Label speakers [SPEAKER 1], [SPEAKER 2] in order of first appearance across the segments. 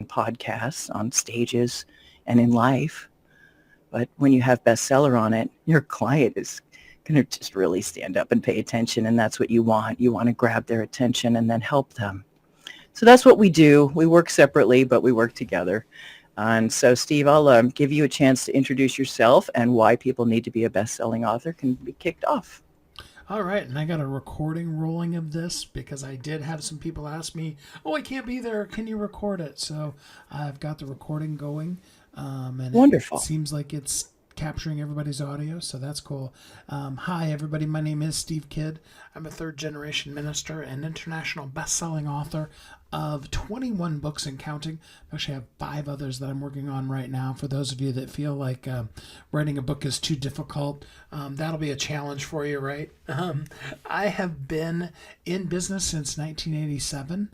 [SPEAKER 1] podcasts, on stages, and in life. But when you have bestseller on it, your client is going to just really stand up and pay attention. And that's what you want. You want to grab their attention and then help them. So that's what we do. We work separately, but we work together. And so, Steve, I'll give you a chance to introduce yourself and why people need to be a best-selling author can be kicked off.
[SPEAKER 2] All right, and I got a recording rolling of this because I did have some people ask me, "Oh, I can't be there. Can you record it?" So I've got the recording going, and it
[SPEAKER 1] Wonderful.
[SPEAKER 2] seems like it's capturing everybody's audio, so that's cool. Hi, everybody. My name is Steve Kidd. I'm a third generation minister and international best-selling author of 21 books and counting. I actually have 5 others that I'm working on right now. For those of you that feel like writing a book is too difficult, that'll be a challenge for you, right? I have been in business since 1987.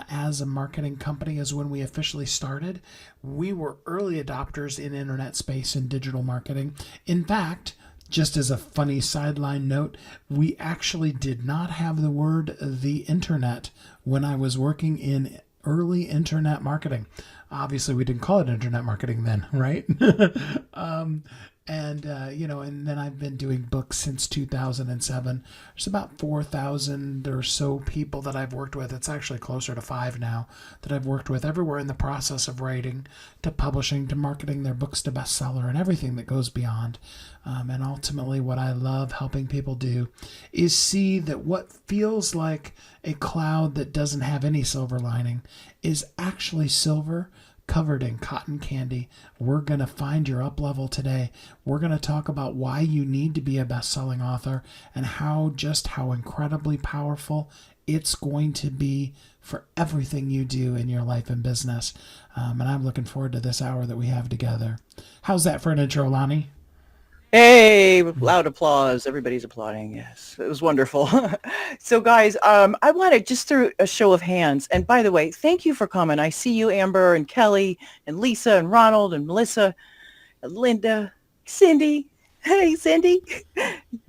[SPEAKER 2] As a marketing company is when we officially started. We were early adopters in internet space and digital marketing. In fact, just as a funny sideline note, we actually did not have the word the internet when I was working in early internet marketing. Obviously, we didn't call it internet marketing then, right? And then I've been doing books since 2007. There's about 4,000 or so people that I've worked with. It's actually closer to 5 now that I've worked with everywhere in the process of writing to publishing to marketing their books to bestseller and everything that goes beyond. And ultimately, what I love helping people do is see that what feels like a cloud that doesn't have any silver lining is actually silver covered in cotton candy. We're going to find your up level today. We're going to talk about why you need to be a best-selling author and how incredibly powerful it's going to be for everything you do in your life and business. And I'm looking forward to this hour that we have together. How's that for an intro, Lonnie?
[SPEAKER 1] Hey, loud applause. Everybody's applauding. Yes, it was wonderful. So, guys, I wanted just through a show of hands. And by the way, thank you for coming. I see you, Amber and Kelly and Lisa and Ronald and Melissa and Linda, Cindy. Hey, Cindy.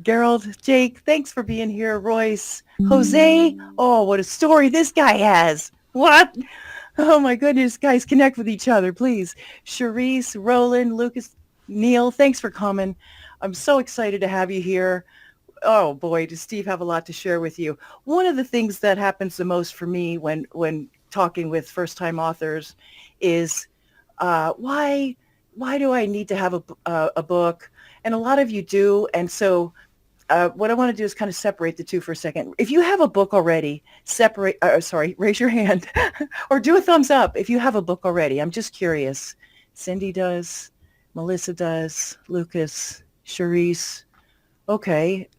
[SPEAKER 1] Gerald, Jake, thanks for being here. Royce, Jose. Oh, what a story this guy has. What? Oh, my goodness. Guys, connect with each other, please. Charisse, Roland, Lucas, Neil, thanks for coming. I'm so excited to have you here. Oh boy, does Steve have a lot to share with you. One of the things that happens the most for me when talking with first-time authors is why do I need to have a book? And a lot of you do. And so what I want to do is kind of separate the two for a second. If you have a book already, raise your hand or do a thumbs up if you have a book already. I'm just curious. Cindy does. Melissa does. Lucas. Charisse. Okay.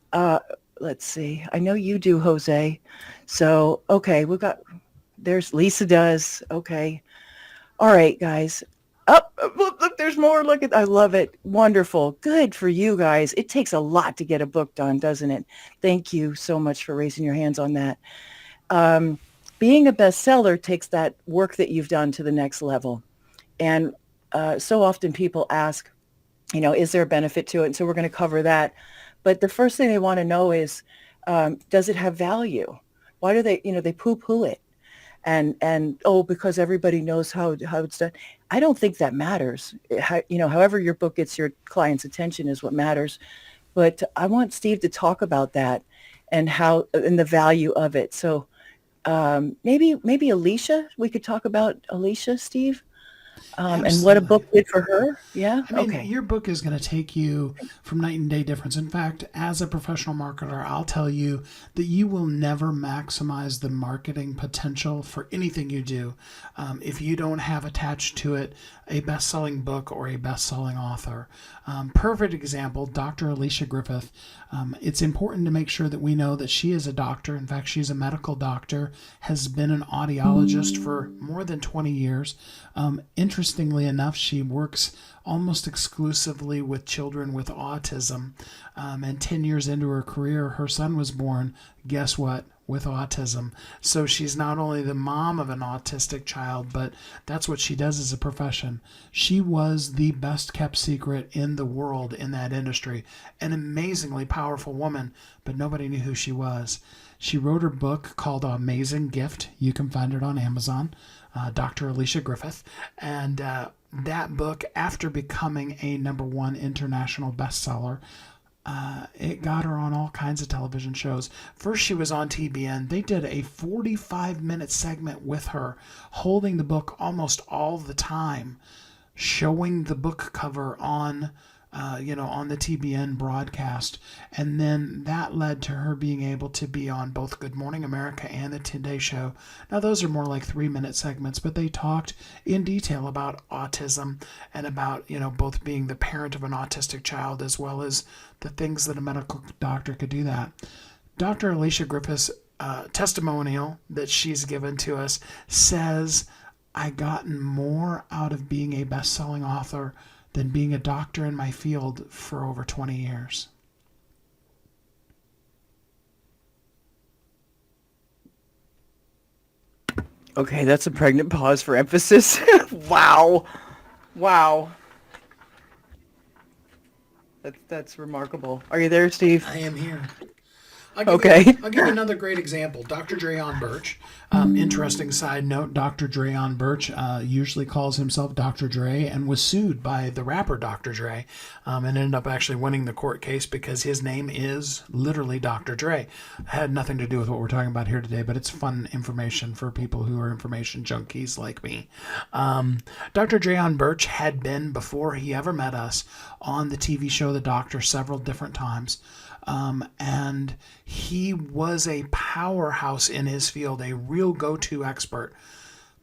[SPEAKER 1] Let's see. I know you do, Jose. So, okay, there's Lisa does. Okay. All right, guys. Look, there's more. I love it. Wonderful. Good for you guys. It takes a lot to get a book done, doesn't it? Thank you so much for raising your hands on that. Um, Being a bestseller takes that work that you've done to the next level. And so often people ask, is there a benefit to it? And so we're going to cover that. But the first thing they want to know is, does it have value? Why do they poo-poo it? And because everybody knows how it's done. I don't think that matters. However your book gets your client's attention is what matters. But I want Steve to talk about that and the value of it. So maybe Alicia, we could talk about Alicia, Steve, and what a book
[SPEAKER 2] Absolutely.
[SPEAKER 1] did for her. Yeah.
[SPEAKER 2] I mean,
[SPEAKER 1] Okay.
[SPEAKER 2] your book is going to take you from night and day difference. In fact, as a professional marketer, I'll tell you that you will never maximize the marketing potential for anything you do if you don't have attached to it a best-selling book or a best-selling author. Perfect example, Dr. Alicia Griffith. It's important to make sure that we know that she is a doctor. In fact, she's a medical doctor, has been an audiologist for more than 20 years. Interestingly enough, she works almost exclusively with children with autism. And 10 years into her career, her son was born, guess what? With autism. So she's not only the mom of an autistic child, but that's what she does as a profession. She was the best kept secret in the world in that industry. An amazingly powerful woman, but nobody knew who she was. She wrote her book called Amazing Gift. You can find it on Amazon. Dr. Alicia Griffith. And that book, after becoming a #1 international bestseller, it got her on all kinds of television shows. First, she was on TBN. They did a 45-minute segment with her, holding the book almost all the time, showing the book cover on on the TBN broadcast. And then that led to her being able to be on both Good Morning America and the Today Show. Now, those are more like 3-minute segments, but they talked in detail about autism and about, both being the parent of an autistic child as well as the things that a medical doctor could do that. Dr. Alicia Griffith's testimonial that she's given to us says, "I gotten more out of being a best-selling author than being a doctor in my field for over 20 years."
[SPEAKER 1] Okay, that's a pregnant pause for emphasis. Wow. Wow. That's remarkable. Are you there, Steve?
[SPEAKER 2] I am here.
[SPEAKER 1] Okay.
[SPEAKER 2] I'll give you another great example. Dr. Dreon Birch. Interesting side note, Dr. Dreon Birch usually calls himself Dr. Dre and was sued by the rapper Dr. Dre and ended up actually winning the court case because his name is literally Dr. Dre. Had nothing to do with what we're talking about here today, but it's fun information for people who are information junkies like me. Dr. Dreon Birch had been, before he ever met us, on the TV show The Doctor several different times. And he was a powerhouse in his field, a real go-to expert.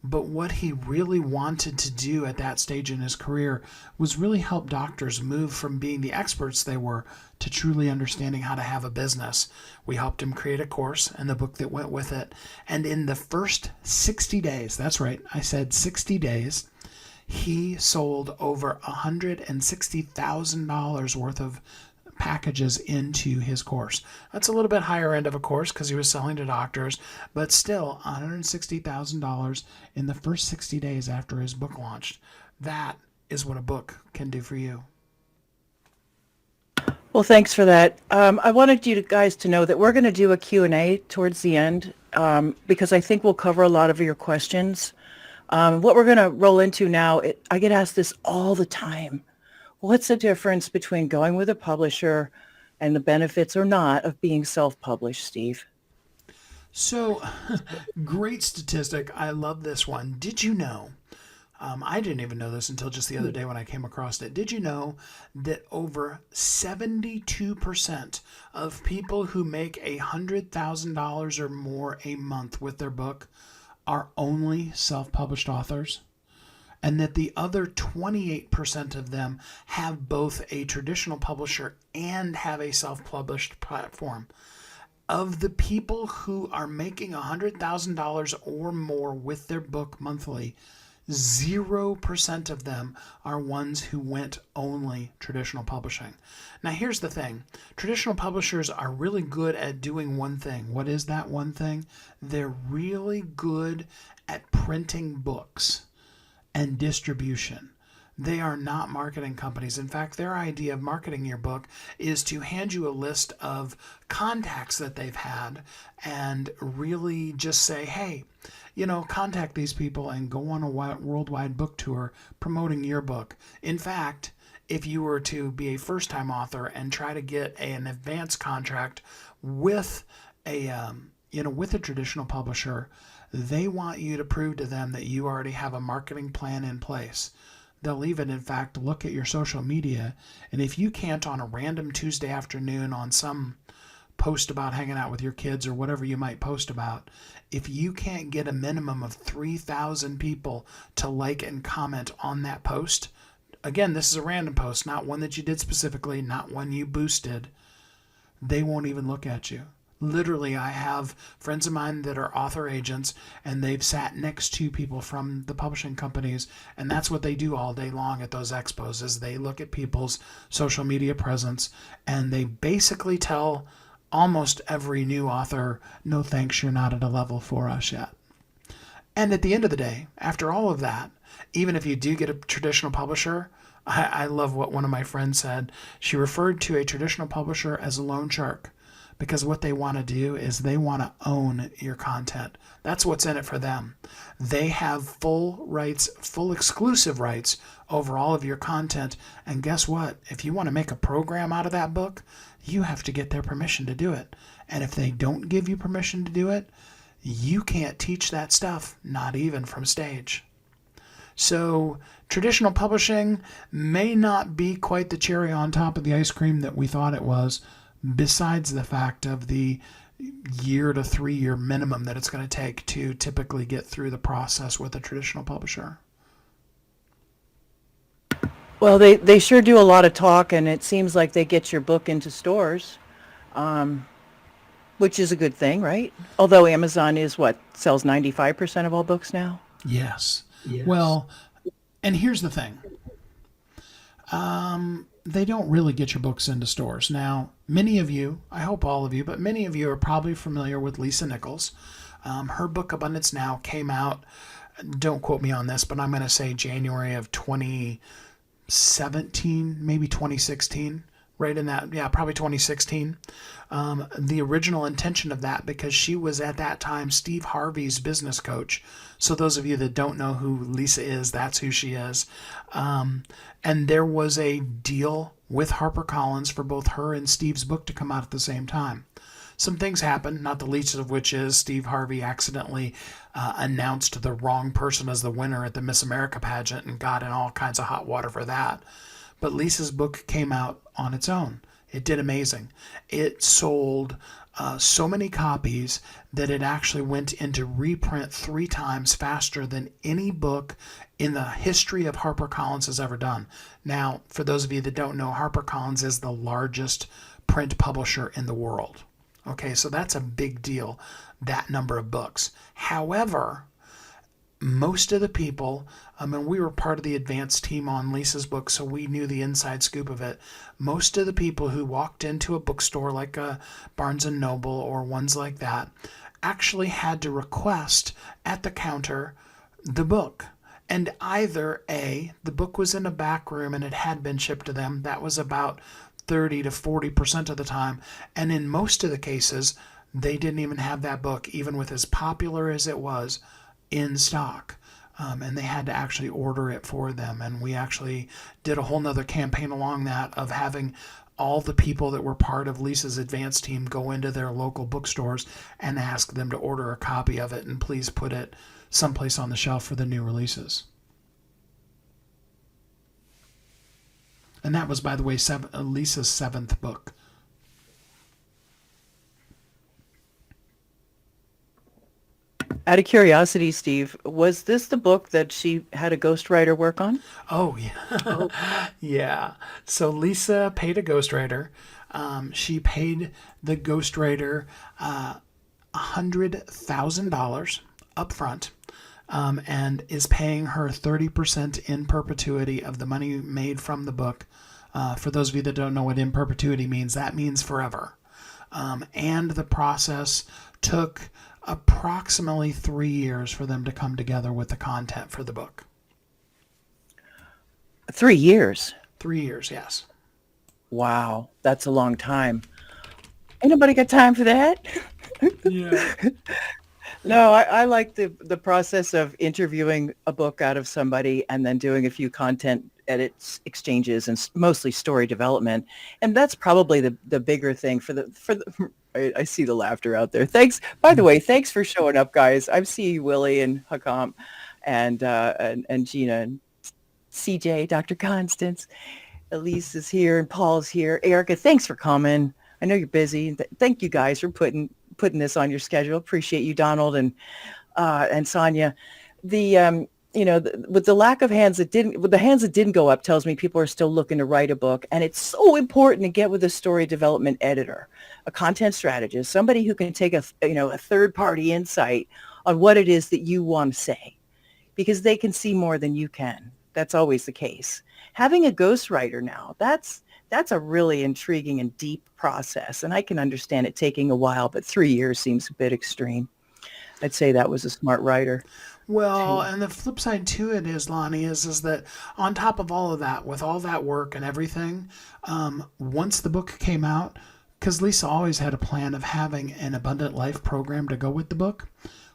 [SPEAKER 2] But what he really wanted to do at that stage in his career was really help doctors move from being the experts they were to truly understanding how to have a business. We helped him create a course and the book that went with it. And in the first 60 days, that's right, I said 60 days, he sold over $160,000 worth of packages into his course. That's a little bit higher end of a course because he was selling to doctors, but still $160,000 in the first 60 days after his book launched. That is what a book can do for you.
[SPEAKER 1] Well, thanks for that. I wanted you guys to know that we're going to do a Q&A towards the end because I think we'll cover a lot of your questions. What we're going to roll into now, I get asked this all the time. What's the difference between going with a publisher and the benefits or not of being self-published, Steve?
[SPEAKER 2] So, great statistic. I love this one. Did you know, I didn't even know this until just the other day when I came across it. Did you know that over 72% of people who make $100,000 or more a month with their book are only self-published authors? And that the other 28% of them have both a traditional publisher and have a self-published platform. Of the people who are making $100,000 or more with their book monthly, 0% of them are ones who went only traditional publishing. Now, here's the thing. Traditional publishers are really good at doing one thing. What is that one thing? They're really good at printing books and distribution. They are not marketing companies. In fact, their idea of marketing your book is to hand you a list of contacts that they've had and really just say, hey, contact these people and go on a worldwide book tour promoting your book. In fact, if you were to be a first-time author and try to get an advance contract with with a traditional publisher, they want you to prove to them that you already have a marketing plan in place. They'll even, in fact, look at your social media, and if you can't on a random Tuesday afternoon on some post about hanging out with your kids or whatever you might post about, if you can't get a minimum of 3,000 people to like and comment on that post, again, this is a random post, not one that you did specifically, not one you boosted, they won't even look at you. Literally, I have friends of mine that are author agents, and they've sat next to people from the publishing companies, and that's what they do all day long at those expos, is they look at people's social media presence, and they basically tell almost every new author, no thanks, you're not at a level for us yet. And at the end of the day, after all of that, even if you do get a traditional publisher, I love what one of my friends said. She referred to a traditional publisher as a loan shark, because what they want to do is they want to own your content. That's what's in it for them. They have full rights, full exclusive rights over all of your content. And guess what? If you want to make a program out of that book, you have to get their permission to do it. And if they don't give you permission to do it, you can't teach that stuff, not even from stage. So traditional publishing may not be quite the cherry on top of the ice cream that we thought it was, besides the fact of the year to 3 year minimum that it's going to take to typically get through the process with a traditional publisher.
[SPEAKER 1] Well, they sure do a lot of talk, and it seems like they get your book into stores, which is a good thing, right? Although Amazon is what sells 95% of all books now.
[SPEAKER 2] Yes.
[SPEAKER 3] Yes.
[SPEAKER 2] Well, and here's the thing. They don't really get your books into stores. Now, many of you, I hope all of you, but many of you are probably familiar with Lisa Nichols. Her book Abundance Now came out, don't quote me on this, but I'm going to say January of 2017, maybe 2016, right in that, yeah, probably 2016. The original intention of that, because she was at that time Steve Harvey's business coach. So those of you that don't know who Lisa is, that's who she is. And there was a deal with HarperCollins for both her and Steve's book to come out at the same time. Some things happened, not the least of which is Steve Harvey accidentally announced the wrong person as the winner at the Miss America pageant and got in all kinds of hot water for that. But Lisa's book came out on its own. It did amazing. It sold so many copies that it actually went into reprint 3 times faster than any book in the history of HarperCollins has ever done. Now, for those of you that don't know, HarperCollins is the largest print publisher in the world. Okay, so that's a big deal, that number of books. However, most of the people, we were part of the advanced team on Lisa's book, so we knew the inside scoop of it. Most of the people who walked into a bookstore like a Barnes & Noble or ones like that actually had to request at the counter the book. And either A, the book was in a back room and it had been shipped to them. That was about 30 to 40% of the time. And in most of the cases, they didn't even have that book, even with as popular as it was, in stock. And they had to actually order it for them. And we actually did a whole nother campaign along that of having all the people that were part of Lisa's advanced team go into their local bookstores and ask them to order a copy of it and please put it someplace on the shelf for the new releases. And that was, by the way, Lisa's 7th book.
[SPEAKER 1] Out of curiosity, Steve, was this the book that she had a ghostwriter work on?
[SPEAKER 2] Oh, yeah. Yeah. So Lisa paid a ghostwriter. She paid the ghostwriter $100,000 up front, and is paying her 30% in perpetuity of the money made from the book. For those of you that don't know what in perpetuity means, that means forever. And the process took approximately 3 years for them to come together with the content for the book.
[SPEAKER 1] 3 years.
[SPEAKER 2] 3 years, yes.
[SPEAKER 1] Wow, that's a long time. Ain't nobody got time for that.
[SPEAKER 2] Yeah.
[SPEAKER 1] No, I like the process of interviewing a book out of somebody and then doing a few content edits, exchanges, and mostly story development. And that's probably the bigger thing for the. I see the laughter out there. Thanks. By the way, thanks for showing up, guys. I see Willie and Hakam and Gina and CJ, Dr. Constance. Elise is here and Paul's here. Erica, thanks for coming. I know you're busy. Thank you guys for putting this on your schedule. Appreciate you, Donald and Sonia. With the lack of hands that didn't go up tells me people are still looking to write a book, and it's so important to get with a story development editor, a content strategist, somebody who can take a third party insight on what it is that you want to say, because they can see more than you can. That's always the case. Having a ghostwriter now, that's a really intriguing and deep process, and I can understand it taking a while, but 3 years seems a bit extreme. I'd say that was a smart writer.
[SPEAKER 2] Well, and the flip side to it is, Lonnie, is that on top of all of that, with all that work and everything, once the book came out, because Lisa always had a plan of having an abundant life program to go with the book.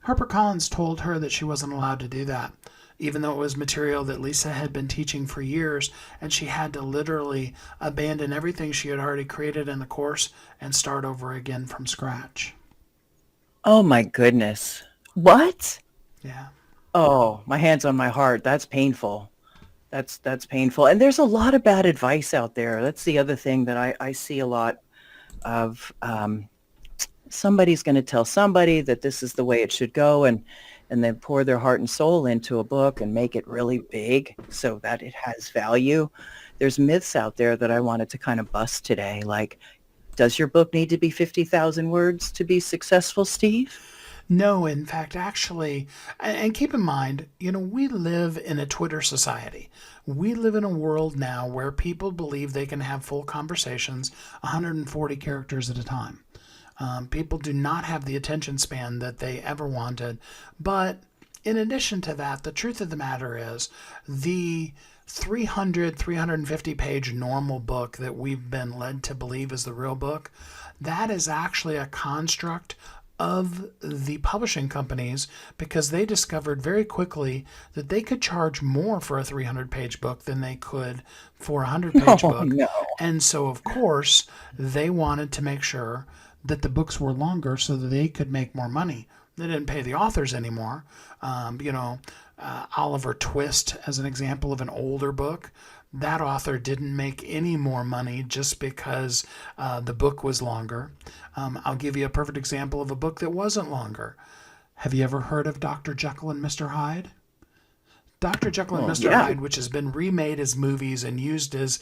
[SPEAKER 2] HarperCollins told her that she wasn't allowed to do that, even though it was material that Lisa had been teaching for years, and she had to literally abandon everything she had already created in the course and start over again from scratch.
[SPEAKER 1] Oh my goodness. What?
[SPEAKER 2] Yeah.
[SPEAKER 1] Oh, my hands on my heart. That's painful. That's painful. And there's a lot of bad advice out there. That's the other thing that I see a lot of. Somebody's going to tell somebody that this is the way it should go, and then pour their heart and soul into a book and make it really big so that it has value. There's myths out there that I wanted to kind of bust today. Like, does your book need to be 50,000 words to be successful, Steve?
[SPEAKER 2] No, in fact, actually, and keep in mind, we live in a Twitter society. We live in a world now where people believe they can have full conversations 140 characters at a time. People do not have the attention span that they ever wanted. But in addition to that, the truth of the matter is the 350 page normal book that we've been led to believe is the real book, that is actually a construct of the publishing companies because they discovered very quickly that they could charge more for a 300 page book than they could for a 100 page
[SPEAKER 1] Oh,
[SPEAKER 2] book.
[SPEAKER 1] no.
[SPEAKER 2] And so, of course, they wanted to make sure that the books were longer so that they could make more money. They didn't pay the authors anymore. Oliver Twist, as an example of an older book, that author didn't make any more money just because the book was longer. I'll give you a perfect example of a book that wasn't longer. Have you ever heard of Dr. Jekyll and Mr. Hyde? Dr. Jekyll and
[SPEAKER 1] Oh,
[SPEAKER 2] Mr.
[SPEAKER 1] yeah.
[SPEAKER 2] Hyde, which has been remade as movies and used as,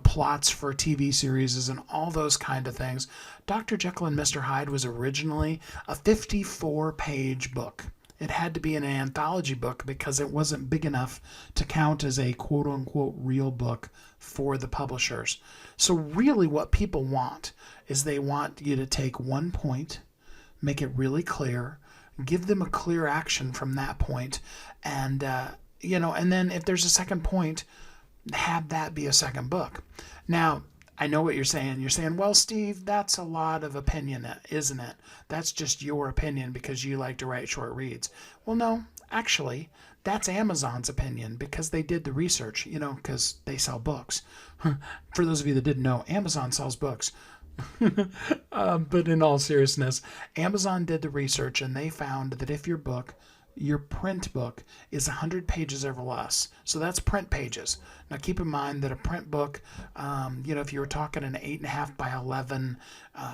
[SPEAKER 2] plots for TV series and all those kind of things. Dr. Jekyll and Mr. Hyde was originally a 54-page book. It had to be an anthology book because it wasn't big enough to count as a quote-unquote real book for the publishers. So really what people want is they want you to take one point, make it really clear, give them a clear action from that point, and and then if there's a second point, have that be a second book. Now, I know what you're saying. You're saying, well, Steve, that's a lot of opinion, isn't it? That's just your opinion because you like to write short reads. Well, no, actually, that's Amazon's opinion because they did the research, because they sell books. For those of you that didn't know, Amazon sells books. But in all seriousness, Amazon did the research and they found that if your print book is 100 pages or less, so that's print pages. Now keep in mind that a print book, if you were talking an 8.5 by 11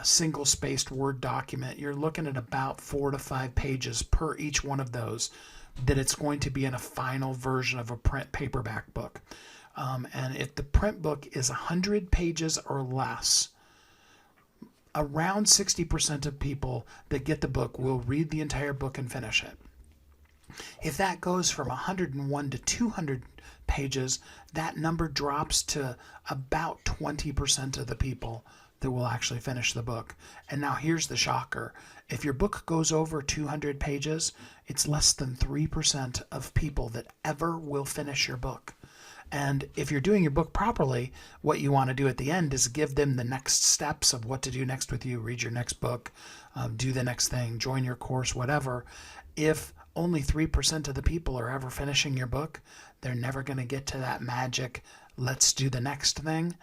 [SPEAKER 2] single-spaced Word document, you're looking at about 4 to 5 pages per each one of those that it's going to be in a final version of a print paperback book. And if the print book is 100 pages or less, around 60% of people that get the book will read the entire book and finish it. If that goes from 101 to 200 pages, that number drops to about 20% of the people that will actually finish the book. And now here's the shocker. If your book goes over 200 pages, it's less than 3% of people that ever will finish your book. And if you're doing your book properly, what you want to do at the end is give them the next steps of what to do next with you. Read your next book, do the next thing, join your course, whatever. If only 3% of the people are ever finishing your book, they're never going to get to that magic, let's do the next thing.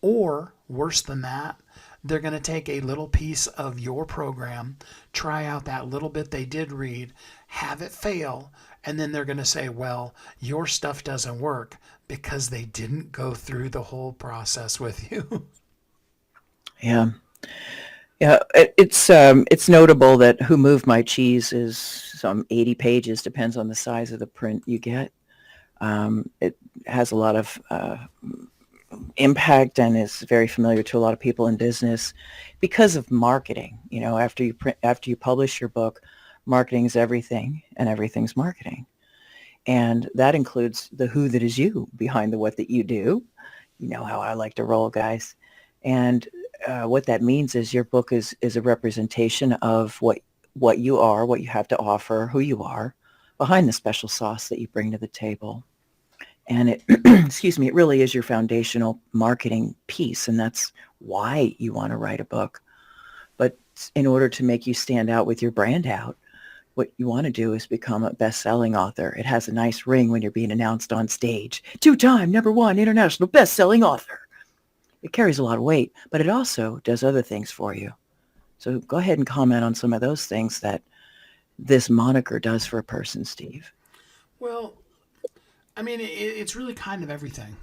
[SPEAKER 2] Or, worse than that, they're going to take a little piece of your program, try out that little bit they did read, have it fail, and then they're going to say, well, your stuff doesn't work because they didn't go through the whole process with you.
[SPEAKER 1] Yeah. Yeah, it's notable that Who Moved My Cheese is some 80 pages, depends on the size of the print you get. It has a lot of impact and is very familiar to a lot of people in business because of marketing. After you publish your book, marketing is everything, and everything's marketing, and that includes the who that is you behind the what that you do. You know how I like to roll, guys, and what that means is your book is a representation of what you are, what you have to offer, who you are, behind the special sauce that you bring to the table. And it, excuse me, it really is your foundational marketing piece, and that's why you want to write a book. But in order to make you stand out with your brand out, what you want to do is become a best-selling author. It has a nice ring when you're being announced on stage. Two-time number one international best-selling author. It carries a lot of weight, but it also does other things for you. So go ahead and comment on some of those things that this moniker does for a person, Steve.
[SPEAKER 2] Well, I mean, it's really kind of everything.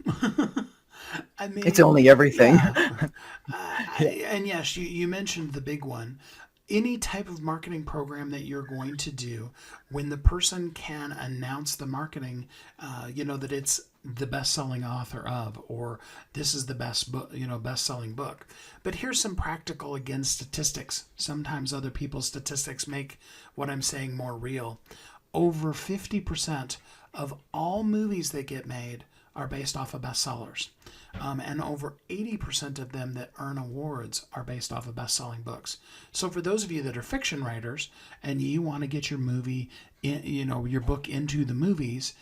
[SPEAKER 2] I
[SPEAKER 1] It's
[SPEAKER 2] mean,
[SPEAKER 1] only everything.
[SPEAKER 2] yeah. And yes, you mentioned the big one. Any type of marketing program that you're going to do, when the person can announce the marketing, that it's the best-selling author of, or this is the best book, best-selling book. But here's some practical, again, statistics. Sometimes other people's statistics make what I'm saying more real. Over 50% of all movies that get made are based off of bestsellers. And over 80% of them that earn awards are based off of best-selling books. So for those of you that are fiction writers and you want to get your movie, your book into the movies,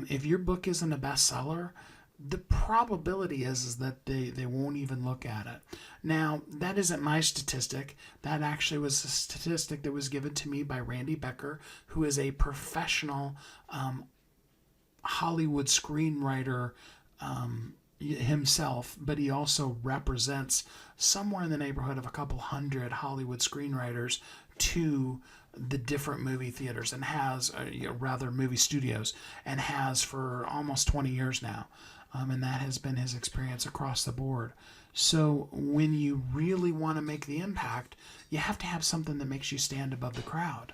[SPEAKER 2] if your book isn't a bestseller, the probability is that they won't even look at it. Now, that isn't my statistic. That actually was a statistic that was given to me by Randy Becker, who is a professional Hollywood screenwriter himself, but he also represents somewhere in the neighborhood of a couple hundred Hollywood screenwriters to the different movie theaters, and has, rather, movie studios, and has for almost 20 years now. And that has been his experience across the board. So when you really want to make the impact, you have to have something that makes you stand above the crowd.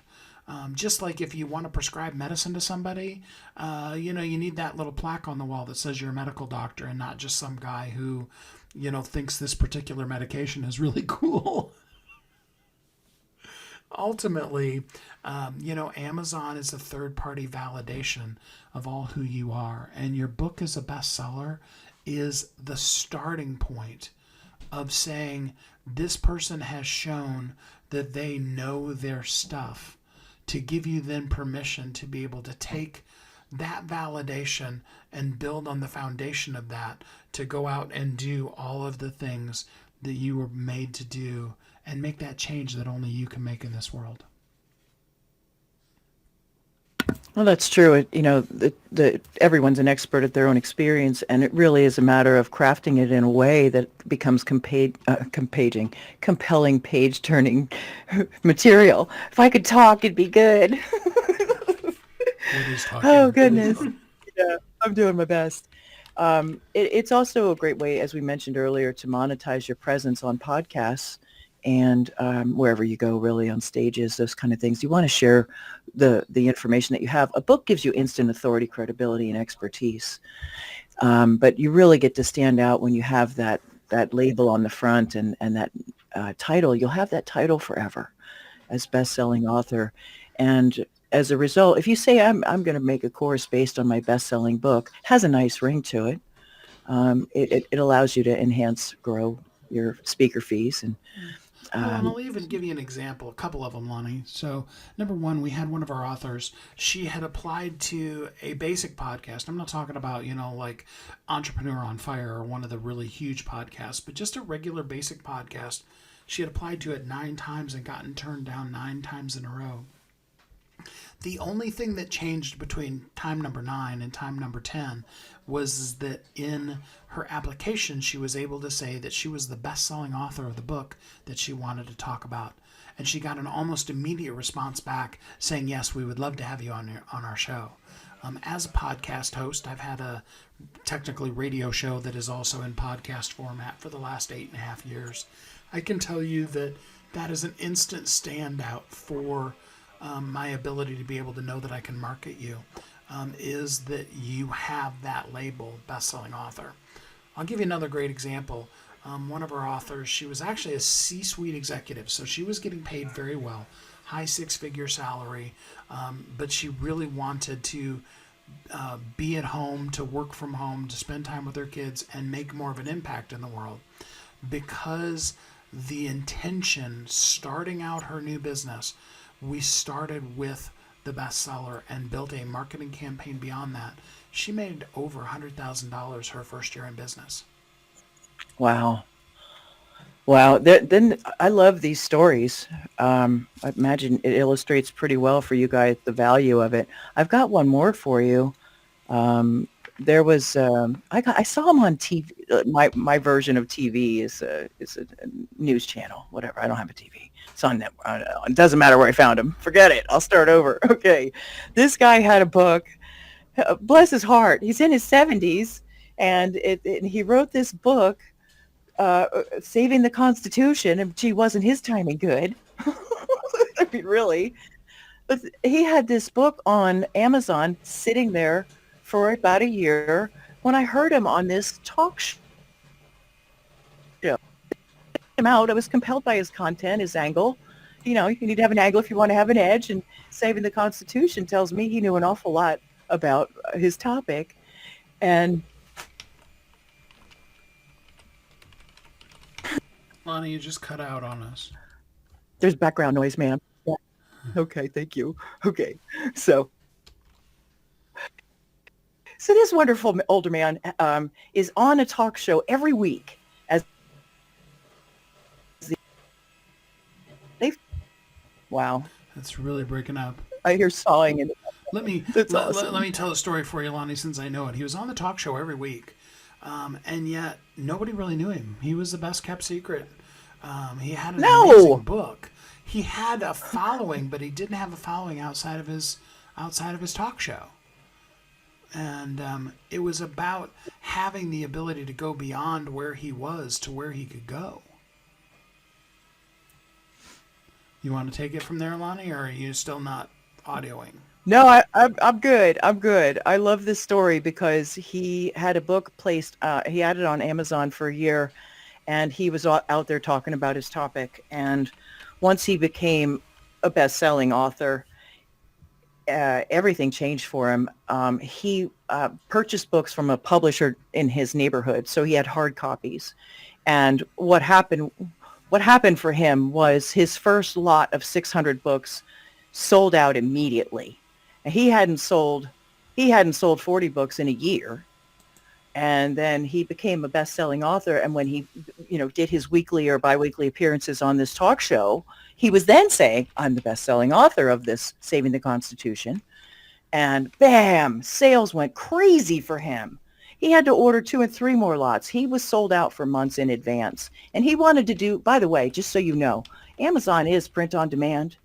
[SPEAKER 2] Just like if you want to prescribe medicine to somebody, you need that little plaque on the wall that says you're a medical doctor, and not just some guy who, thinks this particular medication is really cool. Ultimately, Amazon is a third party validation of all who you are. And your book as a bestseller is the starting point of saying this person has shown that they know their stuff, to give you then permission to be able to take that validation and build on the foundation of that to go out and do all of the things that you were made to do, and make that change that only you can make in this world.
[SPEAKER 1] Well, that's true. Everyone's an expert at their own experience, and it really is a matter of crafting it in a way that becomes compelling page-turning material. If I could talk, it'd be good.
[SPEAKER 2] What is
[SPEAKER 1] Oh,
[SPEAKER 2] talking?
[SPEAKER 1] goodness. Yeah, I'm doing my best. It's also a great way, as we mentioned earlier, to monetize your presence on podcasts and wherever you go, really, on stages, those kind of things. You want to share the information that you have. A book gives you instant authority, credibility, and expertise. But you really get to stand out when you have that label on the front and that title. You'll have that title forever as best-selling author. And as a result, if you say I'm going to make a course based on my best-selling book, it has a nice ring to it. It allows you to grow your speaker fees, and
[SPEAKER 2] Well, and
[SPEAKER 1] um,
[SPEAKER 2] I'll even give you an example, a couple of them, Lonnie. So, number one, we had one of our authors. She had applied to a basic podcast. I'm not talking about, like Entrepreneur on Fire or one of the really huge podcasts, but just a regular basic podcast. She had applied to it 9 times and gotten turned down 9 times in a row. The only thing that changed between time number 9 and time number 10 was that in her application, she was able to say that she was the best-selling author of the book that she wanted to talk about. And she got an almost immediate response back saying, yes, we would love to have you on our show. As a podcast host, I've had a technically radio show that is also in podcast format for the last 8.5 years. I can tell you that that is an instant standout for my ability to be able to know that I can market you, is that you have that label, best-selling author. I'll give you another great example. One of our authors, she was actually a C-suite executive, so she was getting paid very well, high six-figure salary, but she really wanted to be at home, to work from home, to spend time with her kids, and make more of an impact in the world. Because the intention starting out her new business, we started with the bestseller and built a marketing campaign beyond that. She made over $100,000 her first year in business.
[SPEAKER 1] wow, Wow. Then I love these stories. I imagine it illustrates pretty well for you guys the value of it. I've got one more for you. Um, there was I saw him on TV. My version of TV is a news channel. Whatever. I don't have a TV. It's on net. It doesn't matter where I found him. Forget it. I'll start over. Okay. This guy had a book. Bless his heart. He's in his 70s, and he wrote this book, saving the Constitution. And gee, wasn't his timing good? I mean, really. But he had this book on Amazon sitting there for about a year. When I heard him on this talk show, him out, I was compelled by his content, his angle. You know, you need to have an angle if you want to have an edge. And saving the Constitution tells me he knew an awful lot about his topic. And
[SPEAKER 2] Lonnie, you just cut out on us.
[SPEAKER 1] there's background noise, ma'am. Yeah. Okay, thank you. Okay, so so this wonderful older man is on a talk show every week as the, they wow.
[SPEAKER 2] That's really breaking up.
[SPEAKER 1] I hear sawing and
[SPEAKER 2] Let me
[SPEAKER 1] that's
[SPEAKER 2] let
[SPEAKER 1] awesome.
[SPEAKER 2] me tell a story for you, Lonnie, since I know it. He was on the talk show every week, and yet nobody really knew him. He was the best kept secret. He had an amazing
[SPEAKER 1] No.
[SPEAKER 2] book. He had a following, but he didn't have a following outside of his talk show. And it was about having the ability to go beyond where he was to where he could go. You want to take it from there, Lonnie, or are you still not audioing?
[SPEAKER 1] No, I'm good. I'm good. I love this story because he had a book placed. He had it on Amazon for a year, and he was out there talking about his topic. And once he became a best-selling author, everything changed for him. He purchased books from a publisher in his neighborhood, so he had hard copies. And what happened for him was his first lot of 600 books sold out immediately. And he hadn't sold 40 books in a year. And then he became a best-selling author. And when he, did his weekly or biweekly appearances on this talk show, he was then saying, "I'm the best-selling author of this Saving the Constitution." And bam, sales went crazy for him. He had to order 2 and 3 more lots. He was sold out for months in advance. And he wanted to do, by the way, just so you know, Amazon is print on demand,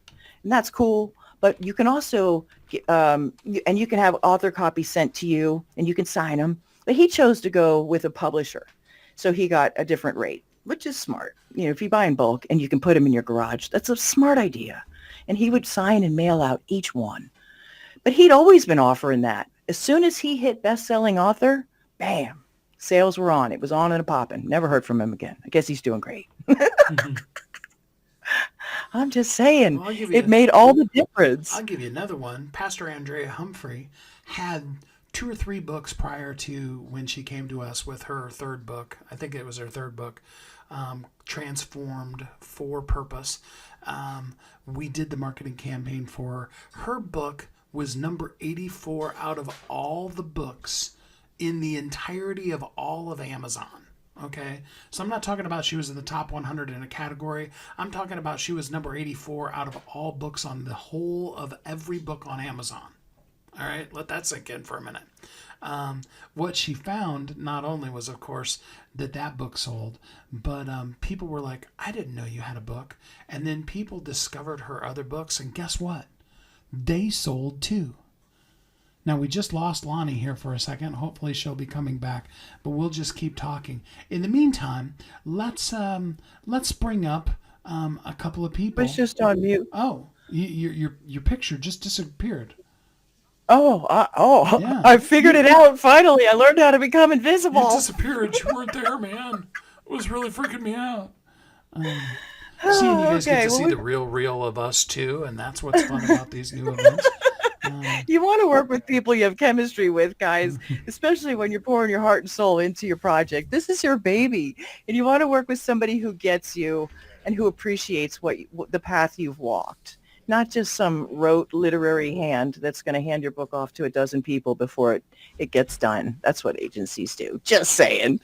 [SPEAKER 1] and that's cool. But you can also, and you can have author copies sent to you, and you can sign them. But he chose to go with a publisher, so he got a different rate, which is smart. If you buy in bulk and you can put them in your garage, that's a smart idea. And he would sign and mail out each one. But he'd always been offering that. As soon as he hit best-selling author, bam, sales were on. It was on and a popping. Never heard from him again. I guess he's doing great. I'm just saying,
[SPEAKER 2] Well,
[SPEAKER 1] it made all the difference.
[SPEAKER 2] I'll give you another one. Pastor Andrea Humphrey had 2 or 3 books prior to when she came to us with her third book. I think it was her third book, Transformed for Purpose. We did the marketing campaign for her. Her book was number 84 out of all the books in the entirety of all of Amazon. Okay, so I'm not talking about she was in the top 100 in a category. I'm talking about she was number 84 out of all books on the whole of every book on Amazon. All right, let that sink in for a minute. What she found not only was, of course, that book sold, but people were like, "I didn't know you had a book." And then people discovered her other books, and guess what? They sold too. Now, we just lost Lonnie here for a second. Hopefully she'll be coming back, but we'll just keep talking. In the meantime, let's bring up a couple of
[SPEAKER 1] But
[SPEAKER 2] people.
[SPEAKER 1] it's just on mute.
[SPEAKER 2] Oh, your picture just disappeared. Yeah,
[SPEAKER 1] I figured it out. Finally, I learned how to become
[SPEAKER 2] you
[SPEAKER 1] invisible.
[SPEAKER 2] disappeared. You weren't there, man. It was really freaking me out. Seeing you guys get
[SPEAKER 1] Okay,
[SPEAKER 2] to
[SPEAKER 1] well,
[SPEAKER 2] see the real of us too, and that's what's fun about these new events.
[SPEAKER 1] you want to work with people you have chemistry with, guys, especially when you're pouring your heart and soul into your project. This is your baby, and you want to work with somebody who gets you and who appreciates the path you've walked, not just some rote literary hand that's going to hand your book off to a dozen people before it gets done. That's what agencies do. Just saying.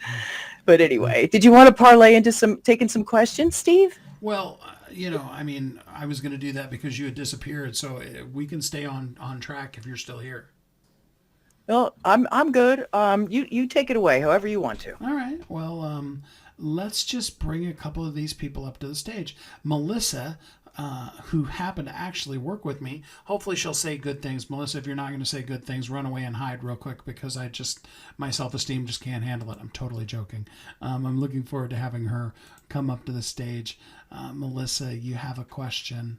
[SPEAKER 1] But anyway, did you want to parlay into some taking some questions, Steve?
[SPEAKER 2] Well, I mean, I was going to do that because you had disappeared, so we can stay on track if you're still here.
[SPEAKER 1] Well, I'm good. You take it away, however you want to.
[SPEAKER 2] All right. Well, let's just bring a couple of these people up to the stage. Melissa, who happened to actually work with me, hopefully she'll say good things. Melissa, if you're not going to say good things, run away and hide real quick because my self esteem just can't handle it. I'm totally joking. I'm looking forward to having her come up to the stage. Melissa, you have a question.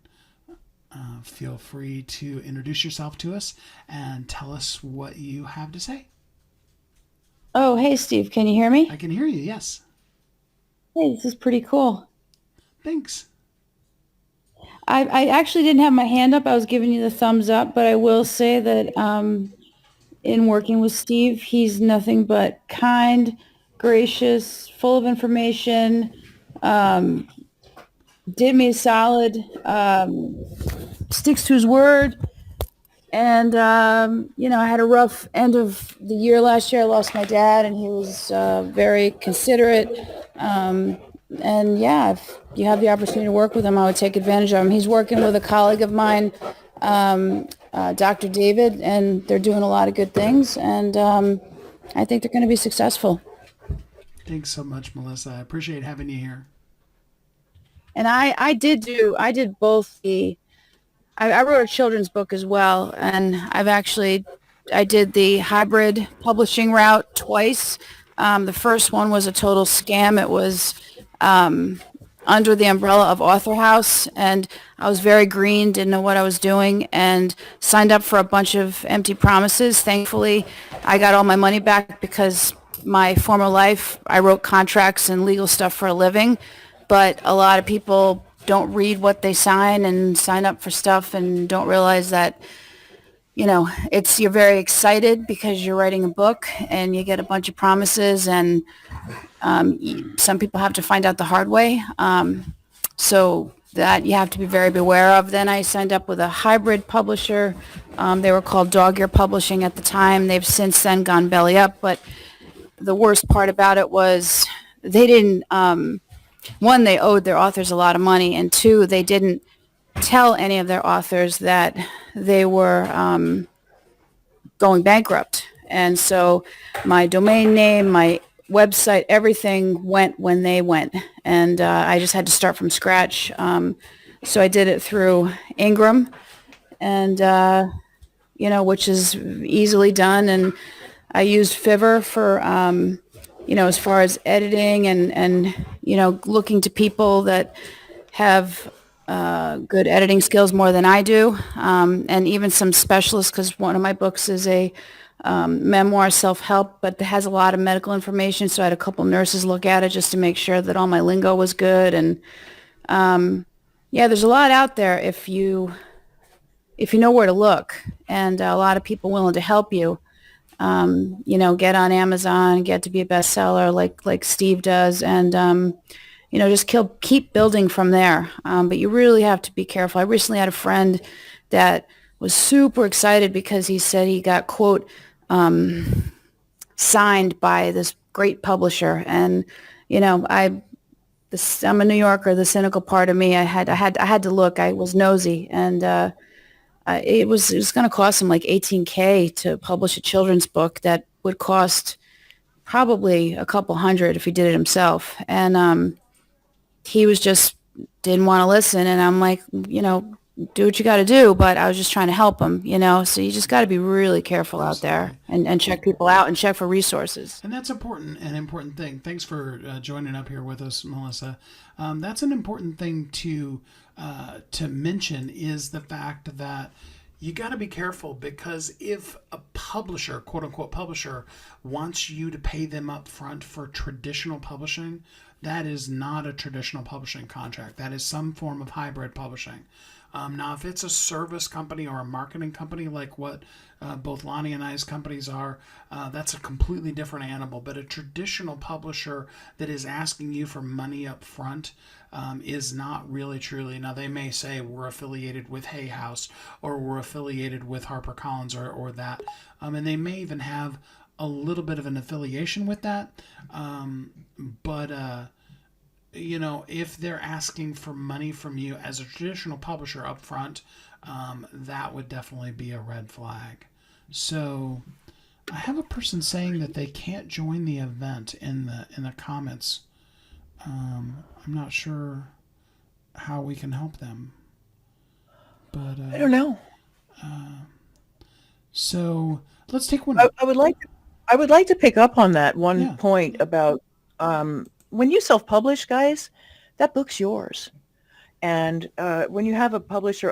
[SPEAKER 2] Feel free to introduce yourself to us and tell us what you have to say.
[SPEAKER 3] Oh, hey, Steve, can you hear
[SPEAKER 2] I
[SPEAKER 3] me?
[SPEAKER 2] can hear you, yes.
[SPEAKER 3] Hey, this is pretty cool.
[SPEAKER 2] Thanks.
[SPEAKER 3] I actually didn't have my hand up. I was giving you the thumbs up, but I will say that in working with Steve, he's nothing but kind, gracious, full of information, um, did me a solid, sticks to his word. And, I had a rough end of the year last year. I lost my dad, and he was very considerate. Um, and yeah, if you have the opportunity to work with him, I would take advantage of him. He's working with a colleague of mine, Dr. David, and they're doing a lot of good things. And I think they're going to be successful.
[SPEAKER 2] Thanks so much, Melissa. I appreciate having you here.
[SPEAKER 3] And I did both I wrote a children's book as well, and I did the hybrid publishing route twice. The first one was a total scam. It was under the umbrella of Author House, and I was very green, didn't know what I was doing, and signed up for a bunch of empty promises. Thankfully, I got all my money back because my former life, I wrote contracts and legal stuff for a living, but a lot of people don't read what they sign and sign up for stuff and don't realize that you're very excited because you're writing a book and you get a bunch of promises, and some people have to find out the hard way. So that you have to be very beware of. Then I signed up with a hybrid publisher. They were called Dog Ear Publishing at the time. They've since then gone belly up. But the worst part about it was they didn't, one, they owed their authors a lot of money, and two, they didn't tell any of their authors that they were going bankrupt. And so my domain name, my website, everything went when they went. And I just had to start from scratch. So I did it through Ingram, and, which is easily done. And I used Fiverr for, as far as editing and looking to people that have good editing skills more than I do, and even some specialists, because one of my books is a memoir self-help, but it has a lot of medical information, so I had a couple nurses look at it just to make sure that all my lingo was good. And yeah, there's a lot out there if you know where to look, and a lot of people willing to help you. Get on Amazon, get to be a bestseller like Steve does, and just keep building from there. But you really have to be careful. I recently had a friend that was super excited because he said he got, quote, signed by this great publisher. And, I'm a New Yorker, the cynical part of me, I had to look. I was nosy, and it was going to cost him like 18K to publish a children's book that would cost probably a couple hundred if he did it himself. And he was just didn't want to listen, and I'm like, do what you got to do, but I was just trying to help him, so you just got to be really careful out there,
[SPEAKER 2] Absolutely.
[SPEAKER 3] and check people out and check for resources.
[SPEAKER 2] And that's an important thing. Thanks for joining up here with us, Melissa. That's an important thing to mention, is the fact that you got to be careful, because if a publisher, quote unquote publisher, wants you to pay them up front for traditional publishing, that is not a traditional publishing contract. That is some form of hybrid publishing. Now, if it's a service company or a marketing company like what both Lonnie and I's companies are, that's a completely different animal. But a traditional publisher that is asking you for money up front is not really truly. Now, they may say we're affiliated with Hay House, or we're affiliated with HarperCollins, or that. And they may even have a little bit of an affiliation with that. But if they're asking for money from you as a traditional publisher up front, that would definitely be a red flag. So I have a person saying that they can't join the event in the comments. I'm not sure how we can help them, but
[SPEAKER 1] I don't know.
[SPEAKER 2] so let's take one.
[SPEAKER 1] I would like to pick up on that one
[SPEAKER 2] Yeah.
[SPEAKER 1] point about when you self-publish, guys, that book's yours. And when you have a publisher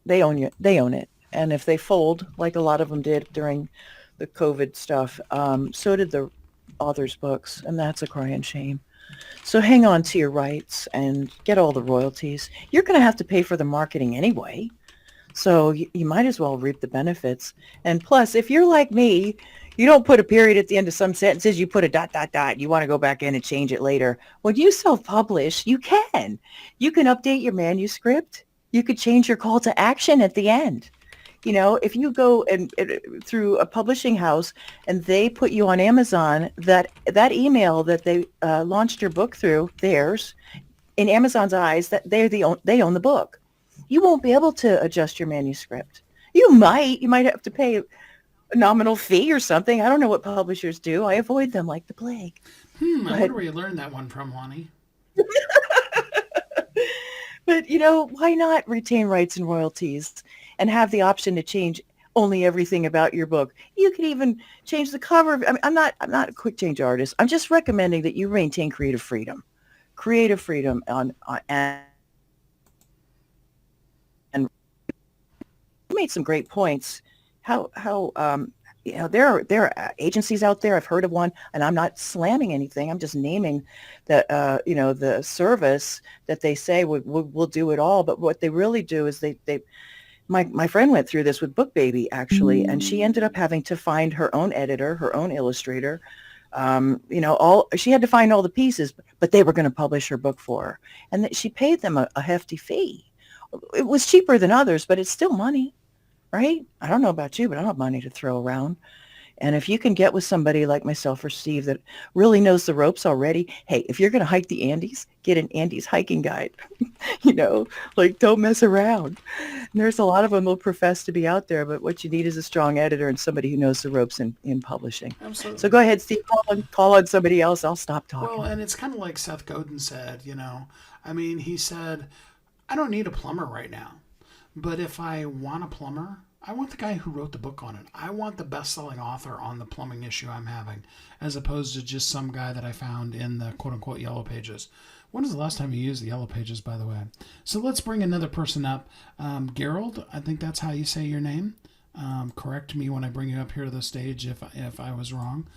[SPEAKER 1] they own you. They own it. And if they fold, like a lot of them did during the COVID stuff, so did the author's books, and that's a crying shame. So hang on to your rights and get all the royalties. You're going to have to pay for the marketing anyway. So you might as well reap the benefits. And plus, if you're like me, you don't put a period at the end of some sentences. You put a dot, dot, dot. You want to go back in and change it later. When you self-publish, you can. You can update your manuscript. You could change your call to action at the end. If you go and through a publishing house and they put you on Amazon, that email that they launched your book through, theirs, in Amazon's eyes, that they own the book. You won't be able to adjust your manuscript. You might have to pay a nominal fee or something. I don't know what publishers do. I avoid them like the plague.
[SPEAKER 2] I
[SPEAKER 1] But
[SPEAKER 2] wonder where you learned that one from, Lonnie.
[SPEAKER 1] but why not retain rights and royalties and have the option to change only everything about your book? You could even change the cover. I mean, I'm not a quick change artist. I'm just recommending that you maintain creative freedom. Creative freedom on and you made some great points. How there are agencies out there. I've heard of one, and I'm not slamming anything. I'm just naming that the service that they say will do it all. But what they really do is they my friend went through this with Book Baby actually, and she ended up having to find her own editor, her own illustrator. All she had to find all the pieces, but they were going to publish her book for her, and she paid them a hefty fee. It was cheaper than others, but it's still money, right? I don't know about you, but I don't have money to throw around. And if you can get with somebody like myself or Steve that really knows the ropes already, hey, if you're going to hike the Andes, get an Andes hiking guide. Don't mess around. And there's a lot of them who profess to be out there, but what you need is a strong editor and somebody who knows the ropes in publishing.
[SPEAKER 2] Absolutely.
[SPEAKER 1] So go ahead, Steve, call on somebody else. I'll stop talking.
[SPEAKER 2] Well, and it's kind of like Seth Godin said, I mean, he said, I don't need a plumber right now, but if I want a plumber, I want the guy who wrote the book on it. I want the best-selling author on the plumbing issue I'm having, as opposed to just some guy that I found in the quote-unquote Yellow Pages. When was the last time you used the Yellow Pages, by the way? So let's bring another person up. Gerald, I think that's how you say your name. Correct me when I bring you up here to the stage if I was wrong.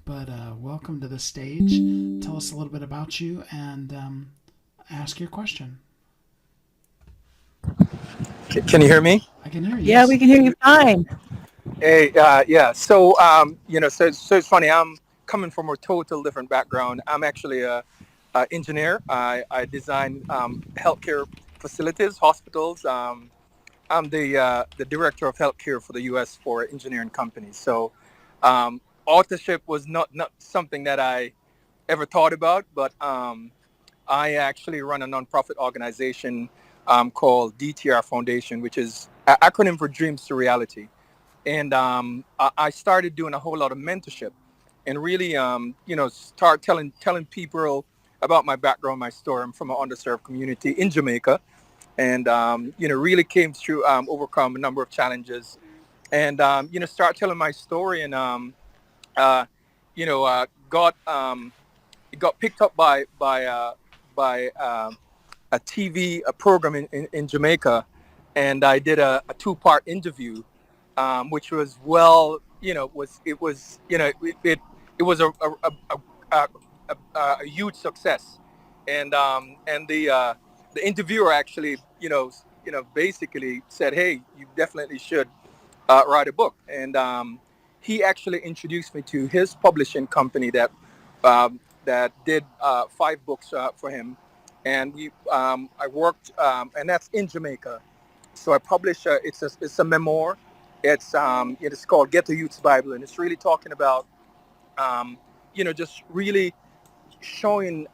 [SPEAKER 2] But welcome to the stage. Tell us a little bit about you and ask your question.
[SPEAKER 4] Can you hear me?
[SPEAKER 2] I can hear you.
[SPEAKER 1] Yeah, we can hear you fine.
[SPEAKER 4] Hey, yeah. So, so it's funny. I'm coming from a total different background. I'm actually a engineer. I design healthcare facilities, hospitals. I'm the director of healthcare for the U.S. for engineering companies. So, authorship was not something that I ever thought about, but I actually run a nonprofit organization called DTR Foundation, which is an acronym for Dreams to Reality. And I started doing a whole lot of mentorship and really, start telling people about my background, my story. I'm from an underserved community in Jamaica, and really came through, overcome a number of challenges, and start telling my story, and it got picked up by a TV program in Jamaica, and I did a two-part interview, which was it was a huge success, and the interviewer actually basically said, hey, you definitely should write a book, and he actually introduced me to his publishing company that did 5 books for him. And I worked, and that's in Jamaica. So I published. It's a memoir, It's called Get the Youth's Bible, and it's really talking about just really showing,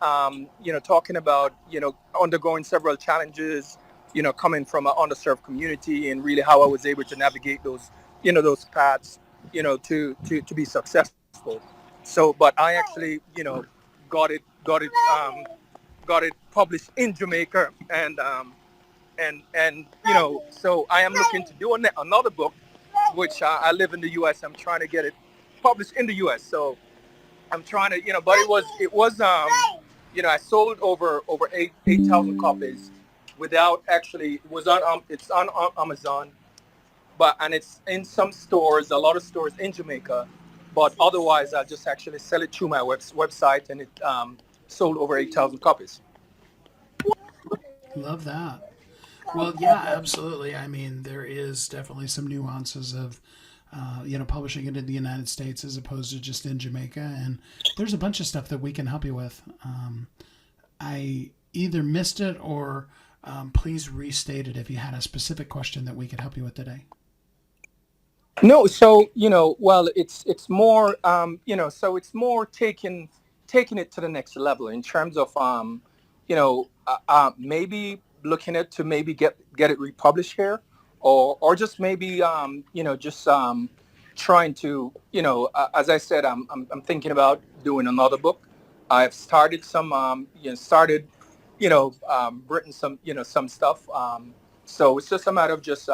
[SPEAKER 4] talking about, undergoing several challenges, coming from an underserved community, and really how I was able to navigate those, those paths, to be successful. So, but I actually, got it, got it, got it published in Jamaica, and so I am looking to do another book, which I live in the U.S. I'm trying to get it published in the U.S. So I'm trying to, but I sold over 8,000 copies without actually. It was on it's on Amazon, but and it's in some stores, a lot of stores in Jamaica, but otherwise I just actually sell it through my website, and it sold over 8,000 copies.
[SPEAKER 2] Love that. Well, yeah, absolutely. I mean, there is definitely some nuances of, publishing it in the United States as opposed to just in Jamaica. And there's a bunch of stuff that we can help you with. I either missed it or please restate it if you had a specific question that we could help you with today.
[SPEAKER 4] No, so well, it's more, so it's more taking it to the next level in terms of, maybe looking at to maybe get it republished here, or just maybe, just trying to, as I said, I'm thinking about doing another book. I've started written some stuff. So it's just a matter of just,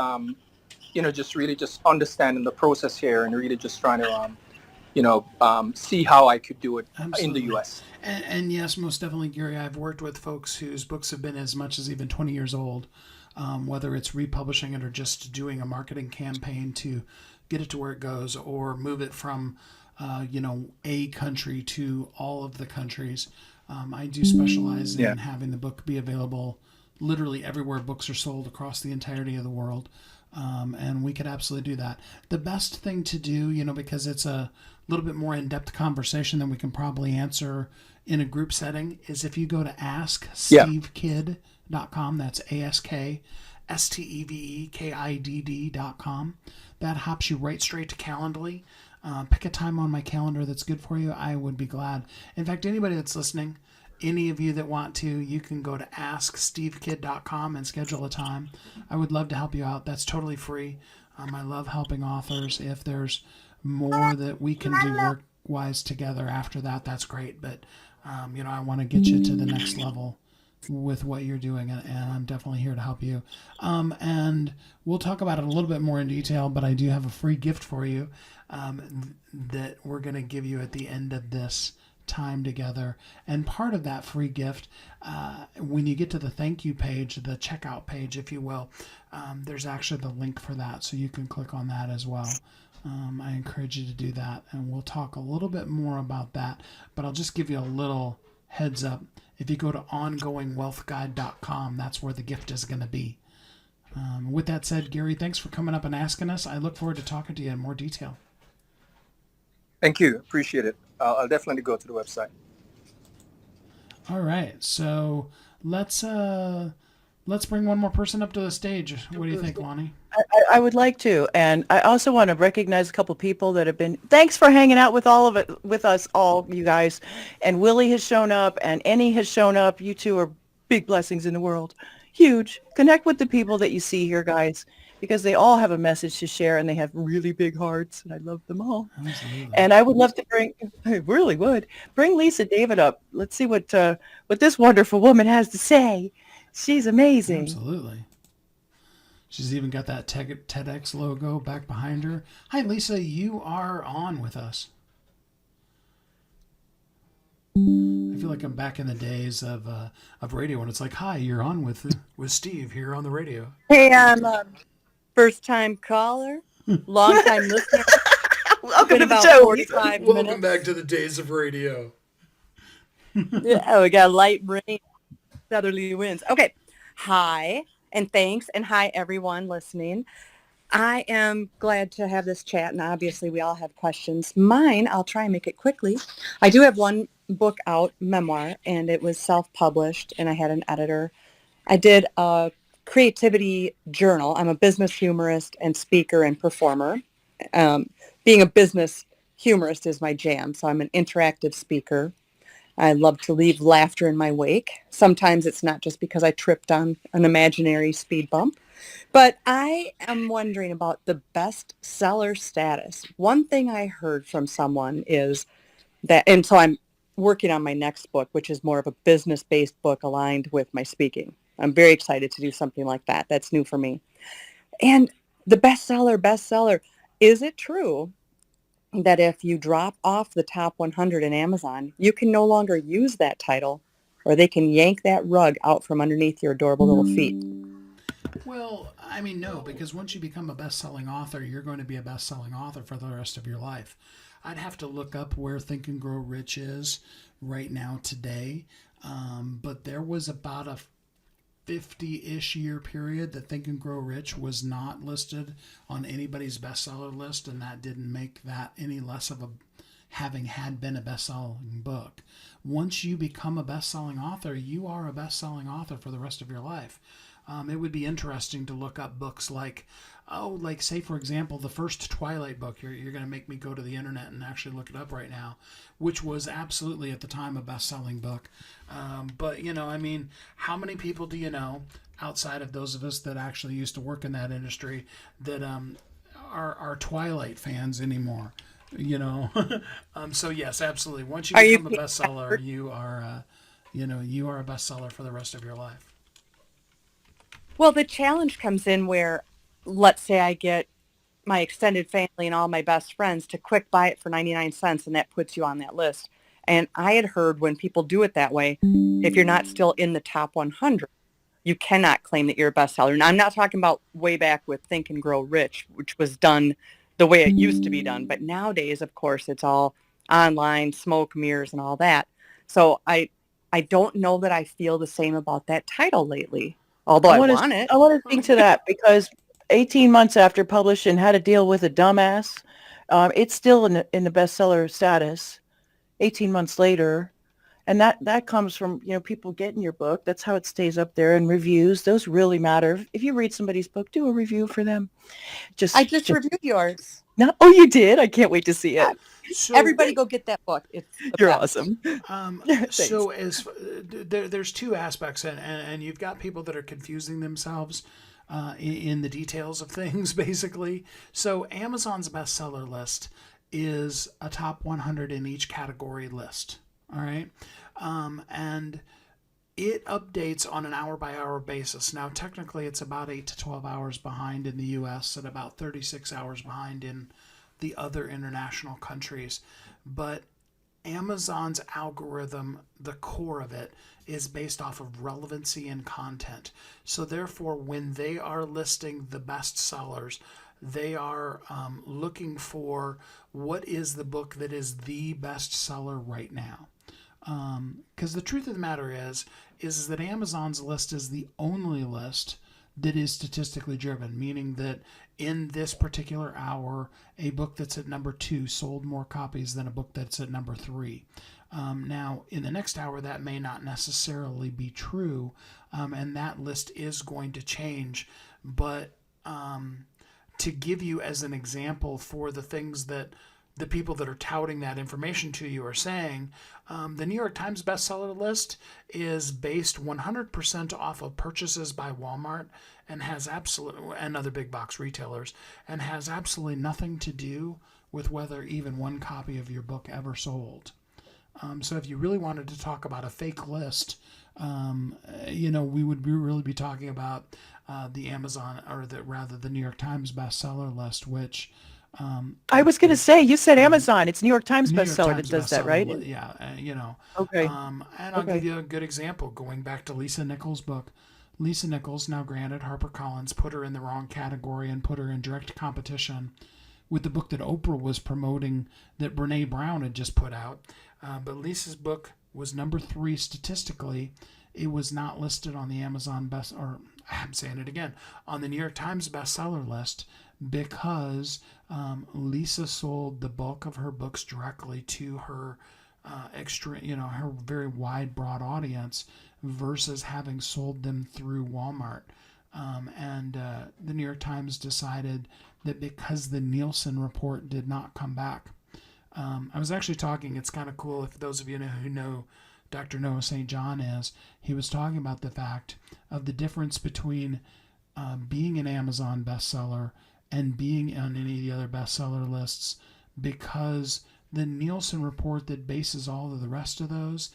[SPEAKER 4] just really just understanding the process here, and really just trying to, see how I could do it in the
[SPEAKER 2] Absolutely.
[SPEAKER 4] U.S.
[SPEAKER 2] And yes, most definitely, Gary. I've worked with folks whose books have been as much as even 20 years old, whether it's republishing it or just doing a marketing campaign to get it to where it goes or move it from, a country to all of the countries. I do specialize
[SPEAKER 4] Yeah.
[SPEAKER 2] in having the book be available literally everywhere books are sold across the entirety of the world. And we could absolutely do that. The best thing to do, because it's a little bit more in-depth conversation than we can probably answer in a group setting, is if you go to
[SPEAKER 4] Yeah.
[SPEAKER 2] askstevekid.com. That's AskStevekidd.com. That hops you right straight to Calendly. Pick a time on my calendar that's good for you. I would be glad. In fact, anybody that's listening, any of you that want to, you can go to askstevekid.com and schedule a time. I would love to help you out. That's totally free. I love helping authors. If there's more that we can do work-wise together after that, that's great. But, I want to get you to the next level with what you're doing, and I'm definitely here to help you. And we'll talk about it a little bit more in detail, but I do have a free gift for you that we're going to give you at the end of this time together. And part of that free gift, when you get to the thank you page, the checkout page, if you will, there's actually the link for that, so you can click on that as well. I encourage you to do that, and we'll talk a little bit more about that, but I'll just give you a little heads up. If you go to ongoingwealthguide.com, that's where the gift is going to be. With that said, Gary, thanks for coming up and asking us. I look forward to talking to you in more detail.
[SPEAKER 4] Thank you. Appreciate it. I'll definitely go to the website.
[SPEAKER 2] All right, so let's bring one more person up to the stage. What do you think, Lonnie?
[SPEAKER 1] I would like to, and I also want to recognize a couple people that have been. Thanks for hanging out with all of it, with us all, you guys. And Willie has shown up, and Annie has shown up. You two are big blessings in the world, huge. Connect with the people that you see here, guys, because they all have a message to share, and they have really big hearts, and I love them all.
[SPEAKER 2] Absolutely.
[SPEAKER 1] And I would love to I really would bring Lisa David up. Let's see what this wonderful woman has to say. She's amazing.
[SPEAKER 2] Absolutely. She's even got that TEDx logo back behind her. Hi, Lisa. You are on with us. I feel like I'm back in the days of radio when it's like, "Hi, you're on with Steve here on the radio."
[SPEAKER 5] Hey, I'm a first-time caller, long-time listener.
[SPEAKER 1] Welcome
[SPEAKER 5] Been
[SPEAKER 1] to the
[SPEAKER 5] about
[SPEAKER 1] show.
[SPEAKER 5] 45 minutes.
[SPEAKER 2] Welcome back to the days of radio.
[SPEAKER 5] Yeah, we got light rain, southerly winds. Okay, hi, and thanks, and hi, everyone listening. I am glad to have this chat, and obviously we all have questions. Mine, I'll try and make it quickly. I do have one book out, memoir, and it was self-published, and I had an editor. I did a creativity journal. I'm a business humorist and speaker and performer. Being a business humorist is my jam, so I'm an interactive speaker. I love to leave laughter in my wake. Sometimes it's not just because I tripped on an imaginary speed bump, but I am wondering about the bestseller status. One thing I heard from someone is that, and so I'm working on my next book, which is more of a business-based book aligned with my speaking. I'm very excited to do something like that. That's new for me. And the bestseller, is it true that if you drop off the top 100 in Amazon, you can no longer use that title, or they can yank that rug out from underneath your adorable little feet?
[SPEAKER 2] Well, I mean, no, because once you become a best-selling author, you're going to be a best-selling author for the rest of your life. I'd have to look up where Think and Grow Rich is right now today, but there was about a 50-ish year period that Think and Grow Rich was not listed on anybody's bestseller list, and that didn't make that any less of a having had been a best-selling book. Once you become a best-selling author, you are a best-selling author for the rest of your life. It would be interesting to look up books like, like say for example, the first Twilight book. You're going to make me go to the internet and actually look it up right now, which was absolutely at the time a best-selling book. But I mean, how many people do you know outside of those of us that actually used to work in that industry that are Twilight fans anymore? So yes, absolutely. Once you
[SPEAKER 5] Are you
[SPEAKER 2] become a bestseller, you are, you are a bestseller for the rest of your life.
[SPEAKER 5] Well, the challenge comes in where, let's say I get my extended family and all my best friends to quick buy it for 99 cents, and that puts you on that list. And I had heard when people do it that way, if you're not still in the top 100, you cannot claim that you're a bestseller. And I'm not talking about way back with Think and Grow Rich, which was done the way it used to be done. But nowadays, of course, it's all online, smoke, mirrors, and all that. So I don't know that I feel the same about that title lately, although I want it.
[SPEAKER 1] I want to speak to that because 18 months after publishing How to Deal with a Dumbass, it's still in the bestseller status 18 months later. And that comes from, people getting your book. That's how it stays up there. And reviews, those really matter. If you read somebody's book, do a review for them.
[SPEAKER 5] I just reviewed yours.
[SPEAKER 1] No, oh, you did? I can't wait to see it.
[SPEAKER 2] So,
[SPEAKER 5] Everybody go get that book. It's the
[SPEAKER 1] You're
[SPEAKER 5] best.
[SPEAKER 1] awesome.
[SPEAKER 2] so as there's two aspects, and you've got people that are confusing themselves in the details of things, basically. So Amazon's bestseller list is a top 100 in each category list. All right, and it updates on an hour-by-hour basis. Now, technically, it's about 8 to 12 hours behind in the U.S. and about 36 hours behind in the other international countries. But Amazon's algorithm, the core of it, is based off of relevancy and content. So therefore, when they are listing the best sellers, they are looking for what is the book that is the best seller right now. Because the truth of the matter is that Amazon's list is the only list that is statistically driven, meaning that in this particular hour, a book that's at number 2 sold more copies than a book that's at number 3. Now, in the next hour, that may not necessarily be true, and that list is going to change. But to give you as an example for the things that the people that are touting that information to you are saying, the New York Times bestseller list is based 100% off of purchases by Walmart and and other big box retailers, and has absolutely nothing to do with whether even one copy of your book ever sold. So if you really wanted to talk about a fake list, we would really be talking about the Amazon, or the New York Times bestseller list, which
[SPEAKER 1] I was going to say, you said Amazon. It's New York Times
[SPEAKER 2] New York
[SPEAKER 1] bestseller
[SPEAKER 2] Times
[SPEAKER 1] that does that, right?
[SPEAKER 2] Yeah,
[SPEAKER 1] Okay.
[SPEAKER 2] And I'll give you a good example, going back to Lisa Nichols' book. Lisa Nichols, now granted, HarperCollins put her in the wrong category and put her in direct competition with the book that Oprah was promoting that Brene Brown had just put out. But Lisa's book was number 3 statistically. It was not listed on the Amazon I'm saying it again, on the New York Times bestseller list, because Lisa sold the bulk of her books directly to her her very wide, broad audience, versus having sold them through Walmart. And the New York Times decided that because the Nielsen report did not come back. I was actually talking, it's kind of cool if those of you who know Dr. Noah St. John is, he was talking about the fact of the difference between being an Amazon bestseller and being on any of the other bestseller lists, because the Nielsen report that bases all of the rest of those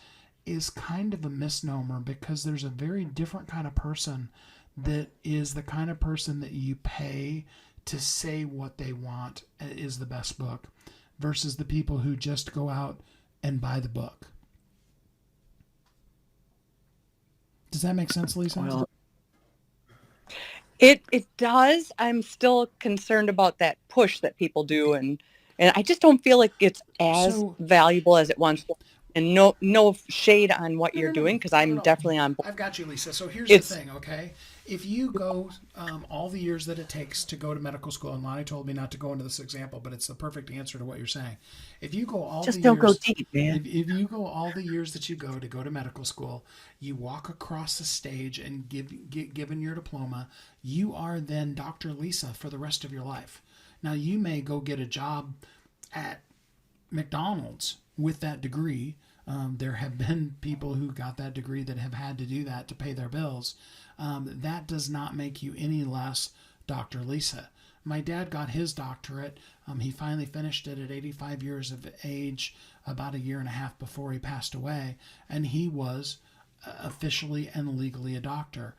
[SPEAKER 2] is kind of a misnomer, because there's a very different kind of person that is the kind of person that you pay to say what they want is the best book versus the people who just go out and buy the book. Does that make sense, Lisa?
[SPEAKER 1] Well,
[SPEAKER 5] It does. I'm still concerned about that push that people do, and I just don't feel like it's as
[SPEAKER 2] So-
[SPEAKER 5] valuable as it once was. And no shade on what you're doing, because I'm
[SPEAKER 2] No.
[SPEAKER 5] definitely on board.
[SPEAKER 2] I've got you, Lisa. So here's
[SPEAKER 5] It's-
[SPEAKER 2] the thing, okay? If you go all the years that it takes to go to medical school, and Lonnie told me not to go into this example, but it's the perfect answer to what you're saying. If you go all
[SPEAKER 1] just
[SPEAKER 2] the
[SPEAKER 1] don't go
[SPEAKER 2] years,
[SPEAKER 1] deep, man.
[SPEAKER 2] if you go all the years that you go to medical school, you walk across the stage and given your diploma, you are then Dr. Lisa for the rest of your life. Now you may go get a job at McDonald's with that degree. There have been people who got that degree that have had to do that to pay their bills. That does not make you any less Dr. Lisa. My dad got his doctorate. He finally finished it at 85 years of age, about a year and a half before he passed away, and he was officially and legally a doctor.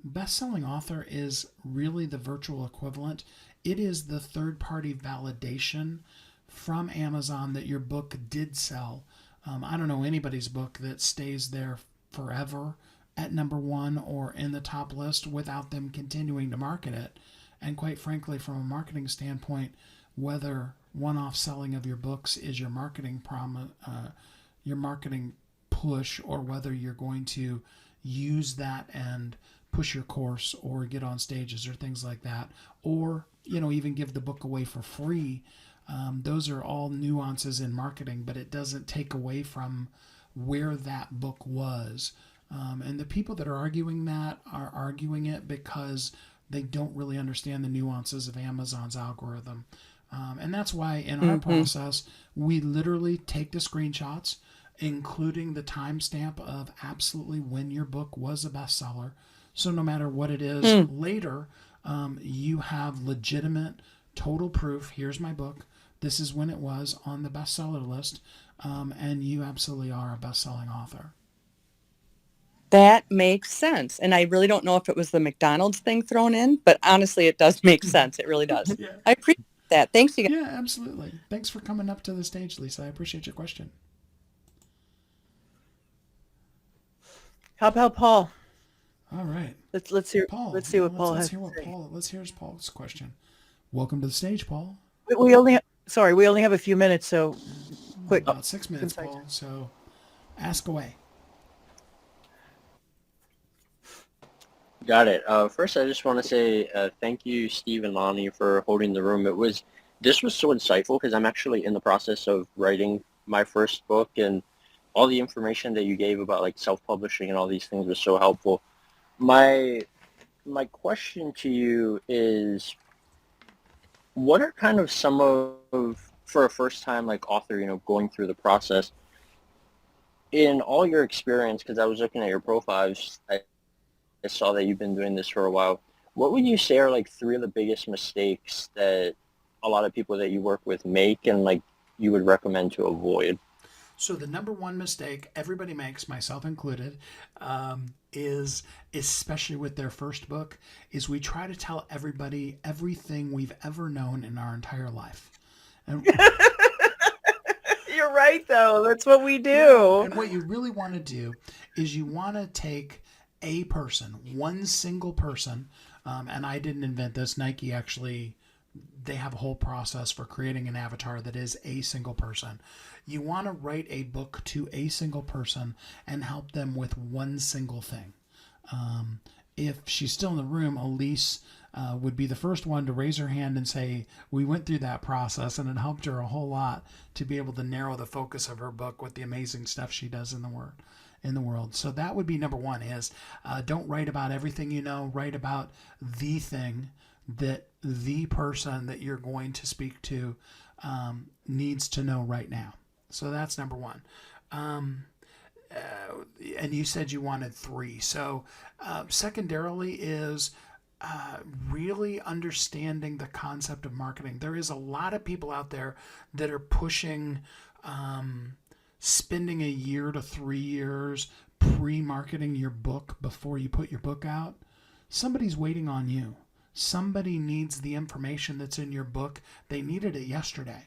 [SPEAKER 2] Best-selling author is really the virtual equivalent. It is the third-party validation from Amazon that your book did sell. I don't know anybody's book that stays there forever at number one or in the top list without them continuing to market it. And quite frankly, from a marketing standpoint, whether one-off selling of your books is your marketing your marketing push, or whether you're going to use that and push your course or get on stages or things like that, or even give the book away for free. Those are all nuances in marketing, but it doesn't take away from where that book was. And the people that are arguing that are arguing it because they don't really understand the nuances of Amazon's algorithm. And that's why in our process, we literally take the screenshots, including the timestamp of absolutely when your book was a bestseller. So no matter what it is later, you have legitimate, total proof. Here's my book. This is when it was on the bestseller list, and you absolutely are a best-selling author.
[SPEAKER 5] That makes sense. And I really don't know if it was the McDonald's thing thrown in, but honestly, it does make sense. It really does.
[SPEAKER 2] Yeah.
[SPEAKER 5] I appreciate that. Thanks, you guys.
[SPEAKER 2] Yeah, absolutely. Thanks for coming up to the stage, Lisa. I appreciate your question.
[SPEAKER 1] How about Paul?
[SPEAKER 2] All right,
[SPEAKER 1] Let's hear.
[SPEAKER 2] Paul.
[SPEAKER 1] Let's see what Paul
[SPEAKER 2] let's
[SPEAKER 1] has
[SPEAKER 2] hear
[SPEAKER 1] to
[SPEAKER 2] what
[SPEAKER 1] say.
[SPEAKER 2] Paul. Let's hear Paul's question. Welcome to the stage, Paul.
[SPEAKER 1] We only we only have a few minutes, so quick.
[SPEAKER 2] About 6 minutes,
[SPEAKER 1] concise.
[SPEAKER 2] Paul. So ask away.
[SPEAKER 6] Got it. First, I just want to say thank you, Steve and Lonnie, for holding the room. This was so insightful because I'm actually in the process of writing my first book, and all the information that you gave about like self-publishing and all these things was so helpful. My question to you is, what are kind of some of, for a first-time like author, going through the process, in all your experience, because I was looking at your profile, I saw that you've been doing this for a while. What would you say are like three of the biggest mistakes that a lot of people that you work with make, and like you would recommend to avoid?
[SPEAKER 2] So the number one mistake everybody makes, myself included, is, especially with their first book, is we try to tell everybody everything we've ever known in our entire life. And
[SPEAKER 1] You're right, though. That's what we do.
[SPEAKER 2] And what you really want to do is you want to take a person, one single person, and I didn't invent this. Nike actually, they have a whole process for creating an avatar that is a single person. You want to write a book to a single person and help them with one single thing. If she's still in the room, Elise would be the first one to raise her hand and say, we went through that process and it helped her a whole lot to be able to narrow the focus of her book with the amazing stuff she does in the Word. in the world. So that would be number one is don't write about everything you know, write about the thing that the person that you're going to speak to needs to know right now. So that's number one. And you said you wanted 3. So secondarily is really understanding the concept of marketing. There is a lot of people out there that are pushing spending a year to 3 years pre-marketing your book before you put your book out. Somebody's waiting on you. Somebody needs the information that's in your book. They needed it yesterday.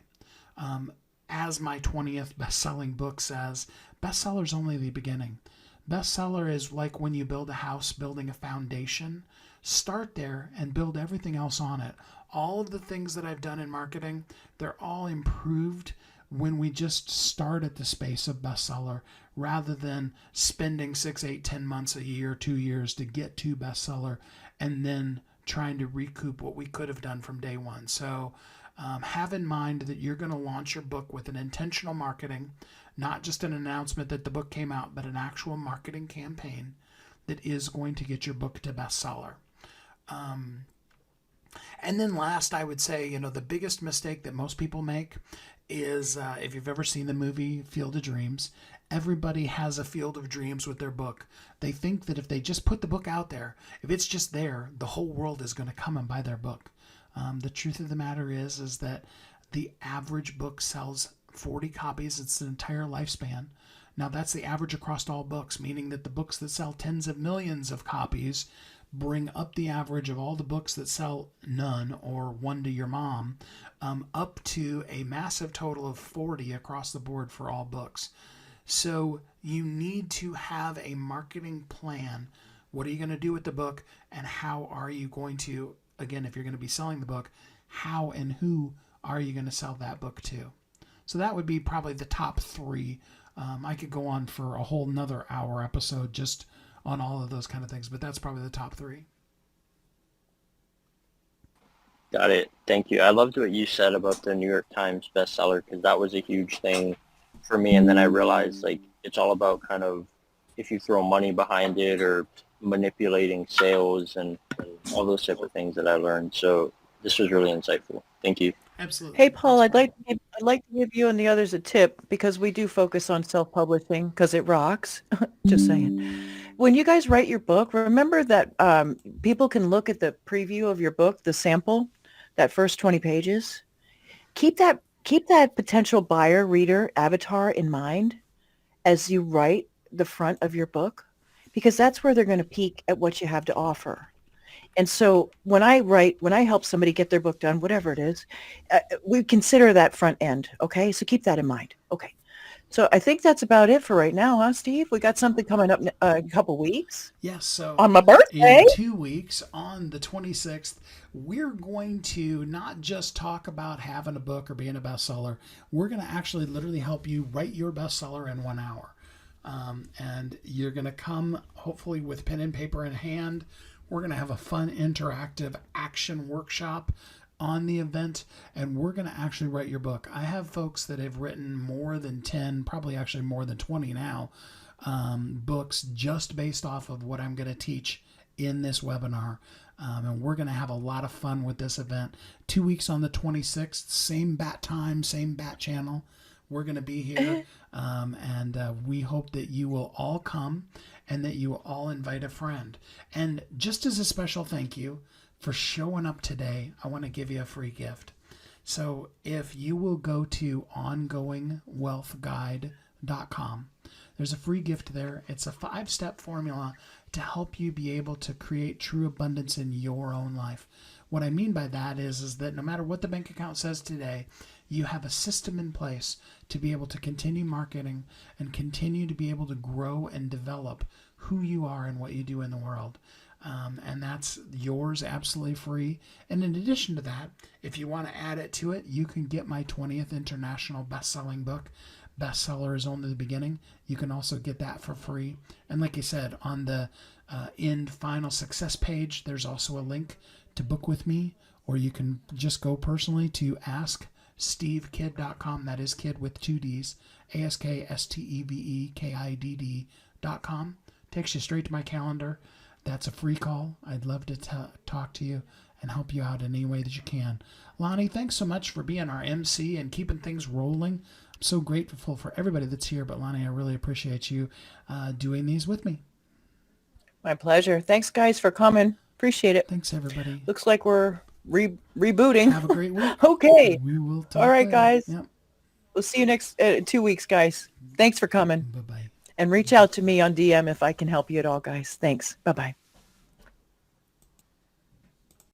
[SPEAKER 2] As my 20th best-selling book says, bestseller's only the beginning. Bestseller is like when you build a house, building a foundation. Start there and build everything else on it. All of the things that I've done in marketing, they're all improved when we just start at the space of bestseller rather than spending 6, 8, 10 months, a year, 2 years to get to bestseller and then trying to recoup what we could have done from day one. So have in mind that you're going to launch your book with an intentional marketing, not just an announcement that the book came out, but an actual marketing campaign that is going to get your book to bestseller. And then last, I would say, the biggest mistake that most people make is if you've ever seen the movie Field of Dreams, everybody has a field of dreams with their book. They think that if they just put the book out there, if it's just there, the whole world is going to come and buy their book. The truth of the matter is that the average book sells 40 copies. It's the entire lifespan. Now, that's the average across all books, meaning that the books that sell tens of millions of copies bring up the average of all the books that sell none or one to your mom up to a massive total of 40 across the board for all books. So you need to have a marketing plan. What are you going to do with the book, and how are you going to, again, if you're going to be selling the book, how and who are you going to sell that book to? So that would be probably the top 3. I could go on for a whole nother hour episode just on all of those kind of things, but that's probably the top 3.
[SPEAKER 6] Got it. Thank you. I loved what you said about the New York Times bestseller, because that was a huge thing for me. And then I realized it's all about kind of if you throw money behind it or manipulating sales and all those type of things that I learned. So this was really insightful. Thank you.
[SPEAKER 2] Absolutely.
[SPEAKER 1] Hey, Paul, I'd like to give you and the others a tip because we do focus on self-publishing because it rocks. Just saying. When you guys write your book, remember that people can look at the preview of your book, the sample, that first 20 pages. Keep that potential buyer, reader, avatar in mind as you write the front of your book, because that's where they're going to peek at what you have to offer. And so when I help somebody get their book done, whatever it is, we consider that front end. Okay. So keep that in mind. Okay. So I think that's about it for right now, huh, Steve? We got something coming up in a couple weeks.
[SPEAKER 2] Yes. So
[SPEAKER 1] on my birthday,
[SPEAKER 2] in 2 weeks, on the 26th, we're going to not just talk about having a book or being a bestseller. We're going to actually literally help you write your bestseller in 1 hour. And you're going to come hopefully with pen and paper in hand. We're going to have a fun interactive action workshop on the event, and we're going to actually write your book. I have folks that have written more than 10, probably actually more than 20 now, books just based off of what I'm going to teach in this webinar. And we're going to have a lot of fun with this event. 2 weeks on the 26th, same bat time, same bat channel. We're going to be here, and we hope that you will all come and that you will all invite a friend. And just as a special thank you for showing up today, I want to give you a free gift. So if you will go to ongoingwealthguide.com, there's a free gift there. It's a 5-step formula to help you be able to create true abundance in your own life. What I mean by that is that no matter what the bank account says today, you have a system in place to be able to continue marketing and continue to be able to grow and develop who you are and what you do in the world. And that's yours absolutely free. And in addition to that, if you want to add it to it, you can get my 20th international best-selling book. Bestseller is only the beginning. You can also get that for free. And like I said, on the end final success page, there's also a link to book with me, or you can just go personally to askstevekid.com. That is kid with 2 Ds, AskStevekid.com. lonnieharper.com. Takes you straight to my calendar. That's a free call. I'd love to talk to you and help you out in any way that you can. Lonnie, thanks so much for being our MC and keeping things rolling. I'm so grateful for everybody that's here, but Lonnie, I really appreciate you doing these with me.
[SPEAKER 1] My pleasure. Thanks, guys, for coming. Appreciate it.
[SPEAKER 2] Thanks, everybody.
[SPEAKER 1] Looks like we're rebooting.
[SPEAKER 2] Have a great week.
[SPEAKER 1] Okay.
[SPEAKER 2] We will talk
[SPEAKER 1] All right,
[SPEAKER 2] later.
[SPEAKER 1] guys.
[SPEAKER 2] Yep.
[SPEAKER 1] We'll see you next 2 weeks, guys. Thanks for coming.
[SPEAKER 2] Bye-bye.
[SPEAKER 1] And reach out to me on DM if I can help you at all, guys. Thanks. Bye-bye.